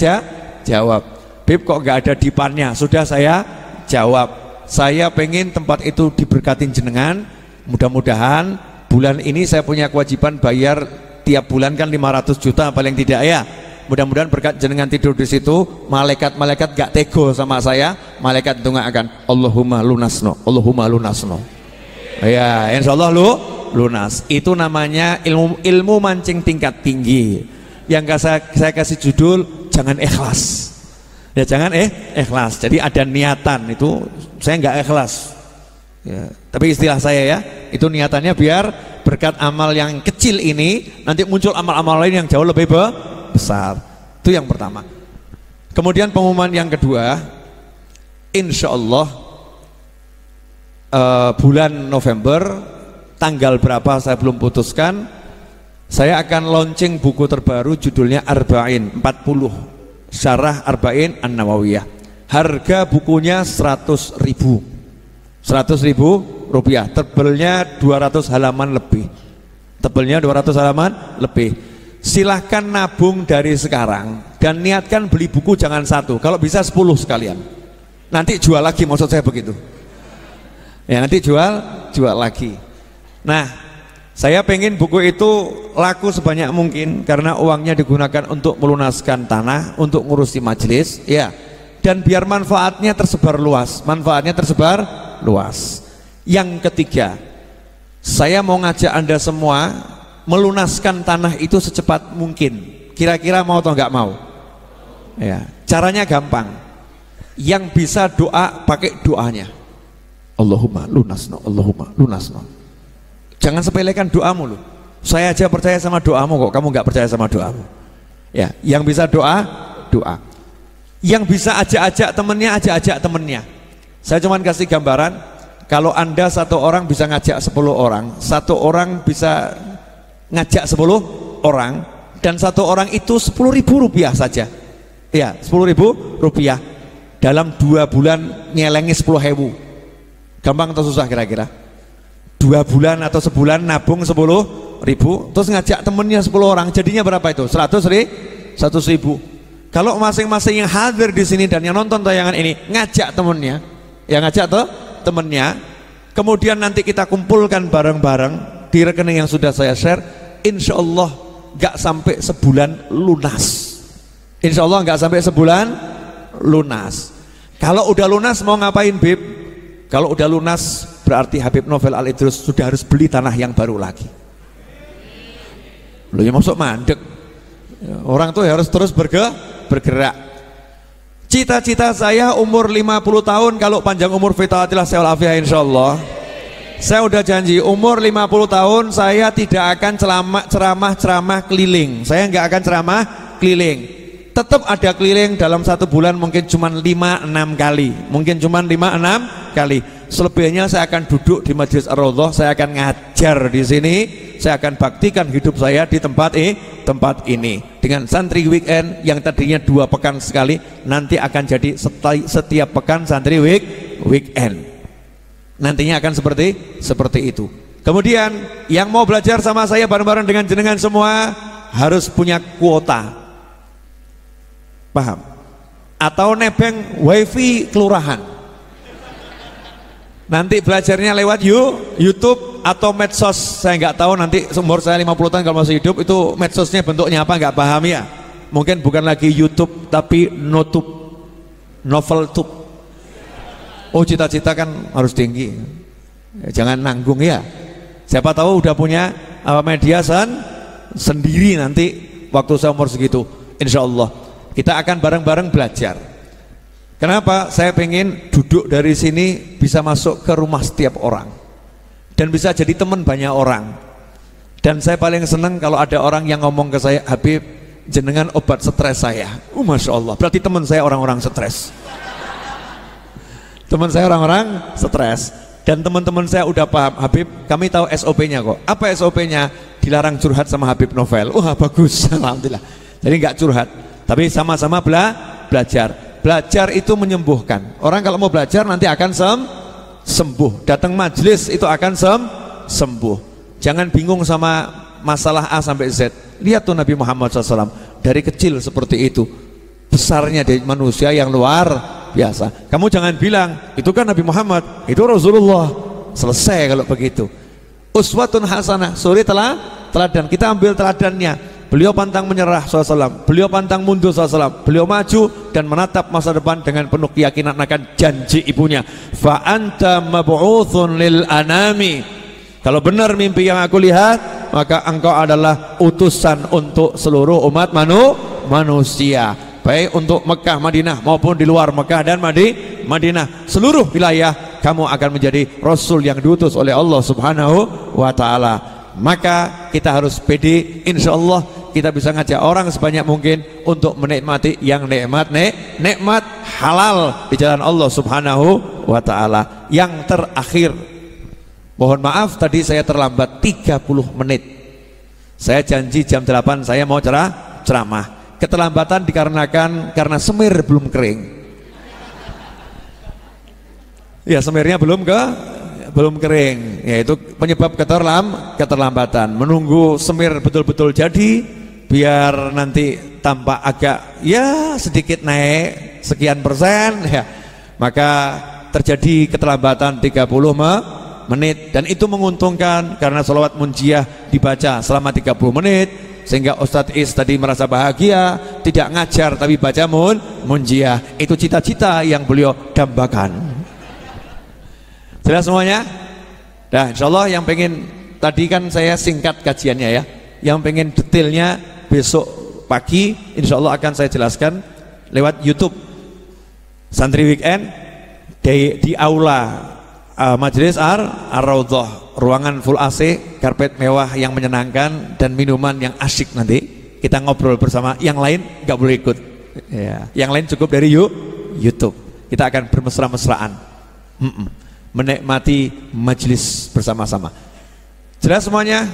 jawab. Bib, kok nggak ada dipannya? Sudah saya jawab. Saya pengen tempat itu diberkatin jenengan. Mudah-mudahan bulan ini saya punya kewajiban bayar tiap bulan kan 500 juta paling tidak ya. Mudah-mudahan berkat jenengan tidur di situ, malaikat-malaikat gak tego sama saya. Malaikat akan Allahumma lunasno, Allahumma lunasno. Ya, insyaallah lunas. Itu namanya ilmu mancing tingkat tinggi. Yang saya kasih judul jangan ikhlas. Ya jangan ikhlas. Jadi ada niatan, itu saya nggak ikhlas. Ya, tapi istilah saya ya, itu niatannya biar berkat amal yang kecil ini nanti muncul amal-amal lain yang jauh lebih besar. Itu yang pertama. Kemudian pengumuman yang kedua, insya Allah bulan November, tanggal berapa saya belum putuskan, saya akan launching buku terbaru judulnya Arba'in 40 Syarah Arba'in An-Nawawiyah. Harga bukunya 100.000 rupiah, tebelnya 200 halaman lebih. Silahkan nabung dari sekarang dan niatkan beli buku jangan 1, kalau bisa 10 sekalian. Nanti jual lagi, maksud saya begitu. Ya nanti jual lagi. Nah, saya pengen buku itu laku sebanyak mungkin karena uangnya digunakan untuk melunaskan tanah, untuk ngurusi majelis, ya. Dan biar manfaatnya tersebar luas. Yang ketiga, saya mau ngajak Anda semua melunaskan tanah itu secepat mungkin. Kira-kira mau atau nggak mau? Ya, caranya gampang. Yang bisa doa pakai doanya. Allahumma lunasno, Allahumma lunasno. Jangan sepelekan doamu loh. Saya aja percaya sama doamu kok, kamu nggak percaya sama doamu. Ya, yang bisa doa, doa. Yang bisa ajak-ajak temennya, ajak-ajak temennya. Saya cuma kasih gambaran, kalau Anda satu orang bisa ngajak 10 orang, satu orang bisa ngajak 10 orang, dan satu orang itu 10.000 rupiah saja. Ya, 10.000 rupiah dalam 2 bulan nyelengi 10.000. Gampang atau susah kira-kira? 2 bulan atau sebulan nabung 10.000, terus ngajak temennya 10 orang, jadinya berapa itu? 100.000. Kalau masing-masing yang hadir di sini dan yang nonton tayangan ini ngajak temennya, yang ngajak tuh temennya, kemudian nanti kita kumpulkan bareng-bareng di rekening yang sudah saya share, insya Allah gak sampai sebulan lunas. Insya Allah gak sampai sebulan lunas. Kalau udah lunas mau ngapain, Bib? Kalau udah lunas berarti Habib Novel Al-Idrus sudah harus beli tanah yang baru lagi. Loh ya masuk mandek. Orang tuh harus terus bergerak. Cita-cita saya umur 50 tahun, kalau panjang umur fitatilah saya walafiah insyaallah. Saya udah janji umur 50 tahun saya tidak akan ceramah keliling. Saya nggak akan ceramah keliling. Tetap ada keliling dalam 1 bulan mungkin cuma 5-6 kali. Mungkin cuma 5-6 kali. Selebihnya saya akan duduk di Majlis Ar-Raudhah, saya akan ngajar di sini, saya akan baktikan hidup saya di tempat ini. Dengan santri weekend yang tadinya 2 pekan sekali, nanti akan jadi setiap pekan santri weekend. Nantinya akan seperti itu. Kemudian yang mau belajar sama saya bareng-bareng dengan jenengan semua harus punya kuota. Paham? Atau nebeng wifi kelurahan. Nanti belajarnya lewat YouTube atau medsos. Saya nggak tahu nanti umur saya 50 tahun kalau masih hidup itu medsosnya bentuknya apa, nggak paham ya. Mungkin bukan lagi YouTube tapi novel tube. Oh, cita-cita kan harus tinggi. Jangan nanggung ya. Siapa tahu udah punya media sendiri nanti waktu saya umur segitu. Insya Allah kita akan bareng-bareng belajar. Kenapa? Saya pengen duduk dari sini bisa masuk ke rumah setiap orang dan bisa jadi teman banyak orang. Dan saya paling senang kalau ada orang yang ngomong ke saya, Habib, jenengan obat stres saya. Masya Allah, berarti teman saya orang-orang stres. Teman saya orang-orang stres. Dan teman-teman saya udah paham, Habib, kami tahu SOP-nya kok. Apa SOP-nya? Dilarang curhat sama Habib Novel. Wah, bagus, alhamdulillah. Jadi nggak curhat, tapi sama-sama belajar. Belajar itu menyembuhkan. Orang kalau mau belajar nanti akan sembuh. Datang majelis itu akan sembuh. Jangan bingung sama masalah A sampai Z. Lihat tuh Nabi Muhammad SAW dari kecil seperti itu, besarnya dari manusia yang luar biasa. Kamu jangan bilang itu kan Nabi Muhammad, itu Rasulullah. Selesai kalau begitu. Uswatun hasanah, suri teladan. Kita ambil teladannya. Beliau pantang menyerah SAW, beliau pantang mundur SAW, beliau maju dan menatap masa depan dengan penuh keyakinan akan janji ibunya. Fa anta mab'utsun lil anami. Kalau benar mimpi yang aku lihat, maka engkau adalah utusan untuk seluruh umat manusia, baik untuk Mekah, Madinah maupun di luar Mekah dan Madinah. Seluruh wilayah kamu akan menjadi Rasul yang diutus oleh Allah Subhanahu wa Ta'ala. Maka kita harus pede, insya Allah kita bisa ngajak orang sebanyak mungkin untuk menikmati yang nikmat halal di jalan Allah Subhanahu wa Ta'ala. Yang terakhir, mohon maaf tadi saya terlambat 30 menit. Saya janji jam 8 saya mau ceramah. Keterlambatan dikarenakan karena semir belum kering. Ya, semirnya belum kering, yaitu penyebab keterlambatan. Menunggu semir betul-betul jadi, biar nanti tampak agak ya sedikit naik sekian persen ya, maka terjadi keterlambatan 30 menit. Dan itu menguntungkan karena sholawat munjiah dibaca selama 30 menit, sehingga Ustadz Is tadi merasa bahagia, tidak ngajar tapi baca munjiah. Itu cita-cita yang beliau dambakan. Jelas semuanya? Nah, insya Allah yang pengen, tadi kan saya singkat kajiannya ya, yang pengen detailnya besok pagi insya Allah akan saya jelaskan lewat YouTube. Santri weekend di aula Majelis Ar-Raudhah, ruangan full AC, karpet mewah yang menyenangkan dan minuman yang asyik. Nanti kita ngobrol bersama, yang lain nggak boleh ikut ya. Yang lain cukup dari YouTube. Kita akan bermesra-mesraan menikmati majelis bersama-sama. Jelas semuanya?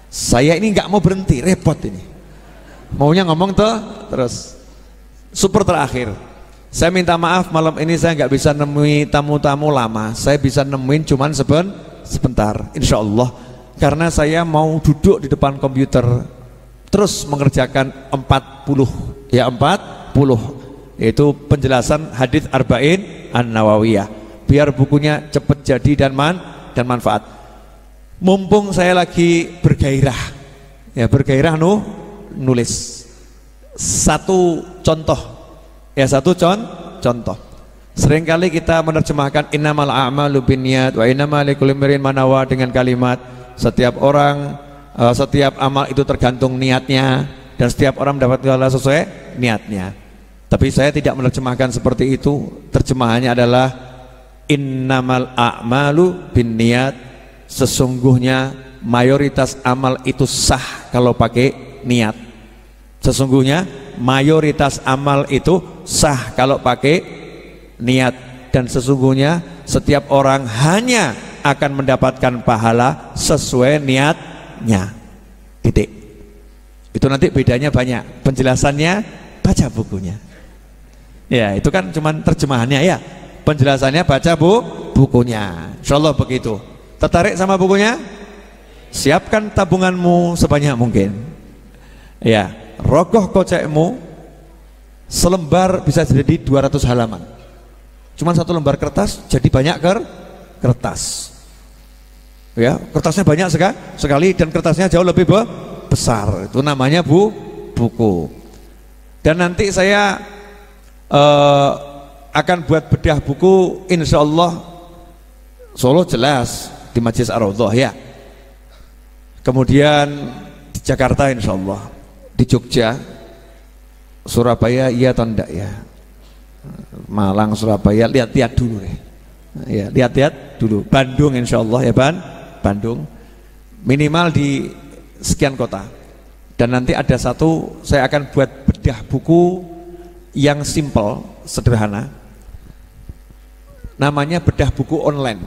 Saya ini nggak mau berhenti, repot ini. Maunya ngomong terus. Super terakhir, saya minta maaf malam ini saya nggak bisa nemui tamu-tamu lama. Saya bisa nemuin cuman sebentar, insya Allah. Karena saya mau duduk di depan komputer terus mengerjakan 40, yaitu penjelasan hadits Arba'in An-Nawawiyah. Biar bukunya cepat jadi dan manfaat. Mumpung saya lagi bergairah, ya bergairah nulis. Satu contoh. Seringkali kita menerjemahkan innamal a'malu binniyat wa innamal likulli imrin ma nawa dengan kalimat setiap amal itu tergantung niatnya dan setiap orang mendapat pahala sesuai niatnya. Tapi saya tidak menerjemahkan seperti itu. Terjemahannya adalah innamal a'malu binniyat, sesungguhnya mayoritas amal itu sah kalau pakai niat. Sesungguhnya mayoritas amal itu sah kalau pakai niat, dan sesungguhnya setiap orang hanya akan mendapatkan pahala sesuai niatnya. Titik. Itu nanti bedanya banyak. Penjelasannya baca bukunya. Ya, itu kan cuman terjemahannya ya. Penjelasannya baca bukunya. Insyaallah begitu. Tertarik sama bukunya? Siapkan tabunganmu sebanyak mungkin. Ya. Rogoh kocekmu selembar bisa jadi 200 halaman. Cuman satu lembar kertas jadi banyak kertas. Ya, kertasnya banyak sekali dan kertasnya jauh lebih besar. Itu namanya buku. Dan nanti saya akan buat bedah buku, insya Allah Solo jelas di Majelis Ar-Raudhah ya. Kemudian di Jakarta insya Allah. Di Jogja, Surabaya iya atau enggak ya? Malang, Surabaya, lihat-lihat dulu deh. Ya, lihat-lihat dulu. Bandung insya Allah ya Bandung. Minimal di sekian kota. Dan nanti ada satu, saya akan buat bedah buku yang simple, sederhana. Namanya bedah buku online.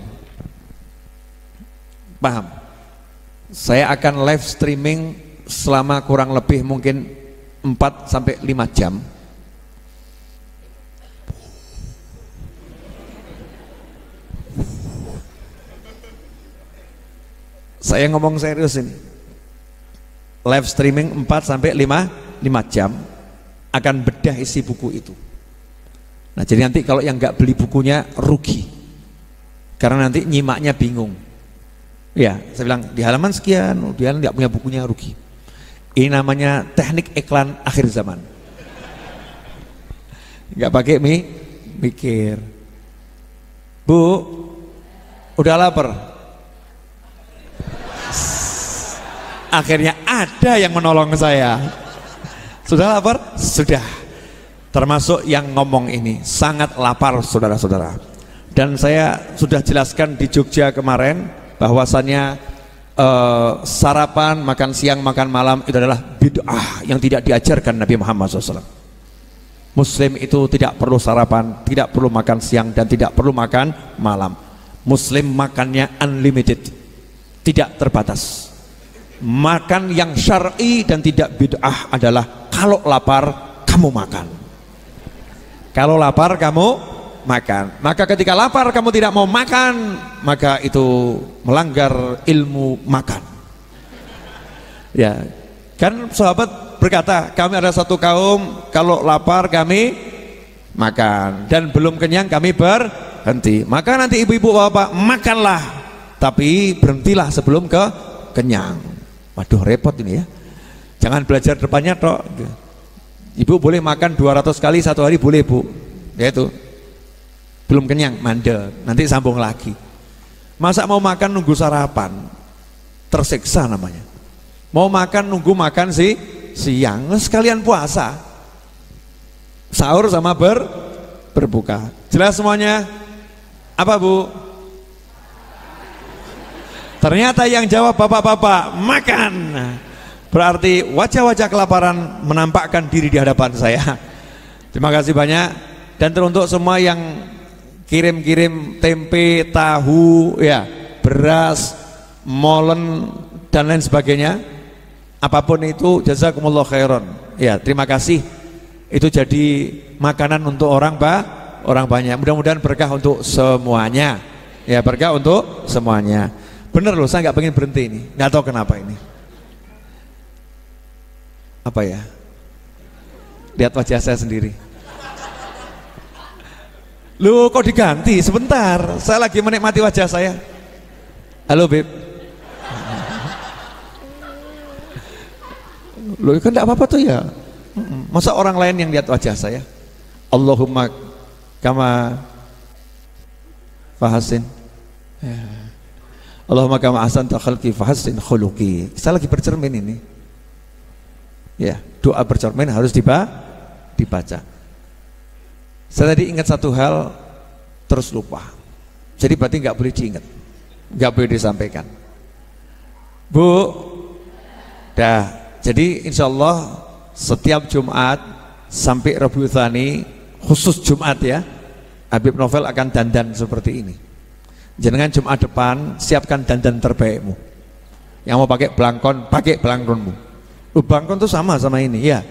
Paham? Saya akan live streaming selama kurang lebih mungkin 4-5 jam. Saya ngomong serius ini. Live streaming 4-5 jam akan bedah isi buku itu. Nah, jadi nanti kalau yang nggak beli bukunya rugi. Karena nanti nyimaknya bingung. Ya, saya bilang di halaman sekian, dia nggak punya bukunya rugi. Ini namanya teknik iklan akhir zaman. Nggak pakai mikir. Bu, udah lapar? Akhirnya ada yang menolong saya. Sudah lapar? Sudah. Termasuk yang ngomong ini sangat lapar, saudara-saudara. Dan saya sudah jelaskan di Jogja kemarin bahwasannya sarapan, makan siang, makan malam itu adalah bid'ah yang tidak diajarkan Nabi Muhammad SAW. Muslim itu tidak perlu sarapan, tidak perlu makan siang, dan tidak perlu makan malam. Muslim makannya unlimited, tidak terbatas. Makan yang syar'i dan tidak bid'ah adalah kalau lapar kamu makan. Kalau lapar kamu makan. Maka ketika lapar kamu tidak mau makan, maka itu melanggar ilmu makan. Ya, kan sahabat berkata, kami ada satu kaum kalau lapar kami makan dan belum kenyang kami berhenti. Maka nanti ibu-ibu bapak makanlah, tapi berhentilah sebelum kenyang. Waduh, repot ini ya. Jangan belajar depannya toh. Ibu boleh makan 200 kali satu hari boleh bu. Ya itu. Belum kenyang, mandel, nanti sambung lagi. Masa mau makan nunggu sarapan? Tersiksa namanya. Mau makan nunggu makan siang, sekalian puasa. Sahur sama berbuka. Jelas semuanya? Apa bu? Ternyata yang jawab bapak-bapak, makan. Berarti wajah-wajah kelaparan menampakkan diri di hadapan saya. Terima kasih banyak. Dan teruntuk semua yang kirim-kirim tempe, tahu, ya, beras, molen dan lain sebagainya. Apapun itu, jazakumullah khairan. Ya, terima kasih. Itu jadi makanan untuk orang banyak. Mudah-mudahan berkah untuk semuanya. Ya, berkah untuk semuanya. Bener loh, saya nggak pengen berhenti ini. Nggak tahu kenapa ini. Apa ya? Lihat wajah saya sendiri. Loh, kok diganti? Sebentar, saya lagi menikmati wajah saya. Halo, Beb. Loh, kan enggak apa-apa tuh ya. Masa orang lain yang lihat wajah saya? Allahumma kama fahasin. Ya. Allahumma kama ahsanta khalqi fahasin khuluqi. Saya lagi bercermin ini. Ya, doa bercermin harus dibaca. Saya tadi ingat satu hal terus lupa. Jadi berarti nggak boleh diingat, nggak boleh disampaikan. Bu, dah. Jadi insya Allah setiap Jumat sampai Rabiul Tsani, khusus Jumat ya, Habib Novel akan dandan seperti ini. Jangan Jumat depan siapkan dandan terbaikmu. Yang mau pakai belangkon, pakai belangkonmu. Belangkon itu sama ini ya.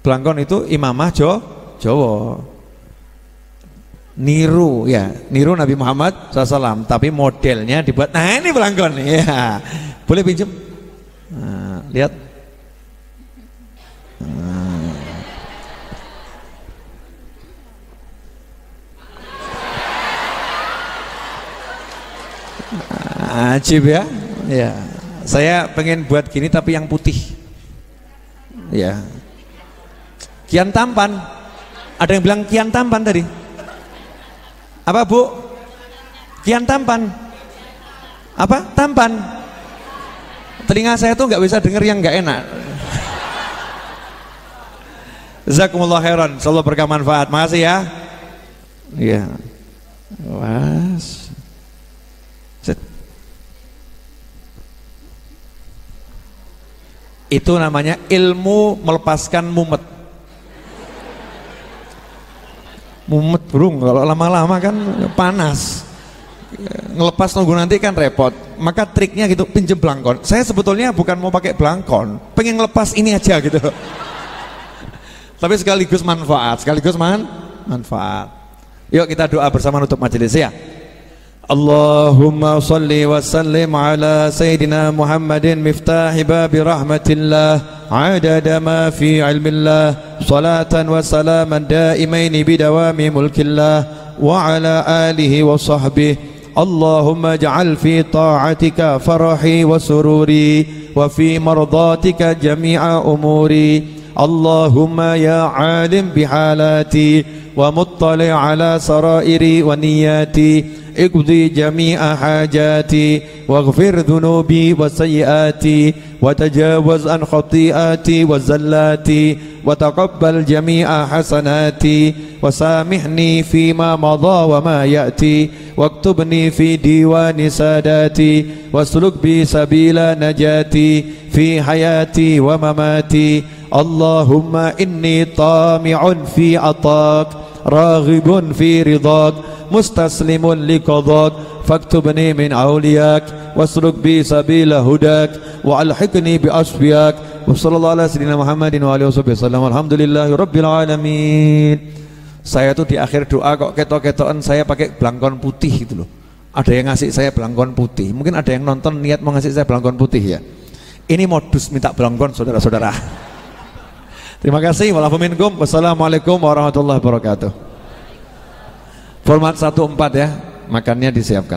Belangkon itu imamah Jawa. Niru ya, niru Nabi Muhammad SAW, tapi modelnya dibuat. Nah ini belangkon ya. Boleh pinjam? Nah, lihat. Ajib ya. Ya. Saya pengen buat gini tapi yang putih. Ya. Kian tampan. Ada yang bilang kian tampan tadi. Apa, Bu? Kian tampan. Apa? Tampan. Telinga saya tuh nggak bisa denger yang nggak enak. Jazakumullah khairan. Semoga berkah manfaat. Makasih ya. Iya. Was. Itu namanya ilmu melepaskan mumet. Mumet burung, kalau lama-lama kan panas. Ngelepas nunggu nanti kan repot. Maka triknya gitu, pinjem belangkon. Saya sebetulnya bukan mau pakai belangkon, pengen ngelepas ini aja gitu. Tapi sekaligus manfaat, manfaat. Yuk kita doa bersama nutup majelis ya. Allahumma salli wa sallim ala Sayyidina Muhammadin miftahi babi rahmatillah adada ma fi ilmillah salatan wa salaman daimaini bidawami mulkillah wa ala alihi wa sahbihi Allahumma ja'al fi ta'atika farahi wa sururi wa fi mardatika jami'a umuri Allahumma ya alim bihalati wa muttali ala sarairi wa niyati اقضي جميع حاجاتي واغفر ذنوبي وسيئاتي وتجاوز عن خطيئاتي وزلاتي وتقبل جميع حسناتي وسامحني فيما مضى وما يأتي واكتبني في ديوان ساداتي واسلك بي سبيل نجاتي في حياتي ومماتي اللهم إني طامع في عطاك راغب في رضاك مستسلم لقضاك فاكتبني من أولياك واسلك بي سبيل هداك وألحقني بأصفياك وصلى الله على سيدنا محمد وآله وسلم alhamdulillahi rabbil alamin. Saya tuh di akhir doa kok ketok-ketokan saya pakai belangkon putih gitu loh. Ada yang ngasih saya belangkon putih. Mungkin ada yang nonton niat mau ngasih saya belangkon putih ya. Ini modus minta belangkon saudara-saudara. Terima kasih. Wassalamualaikum warahmatullahi wabarakatuh. Format 14 ya, makannya disiapkan.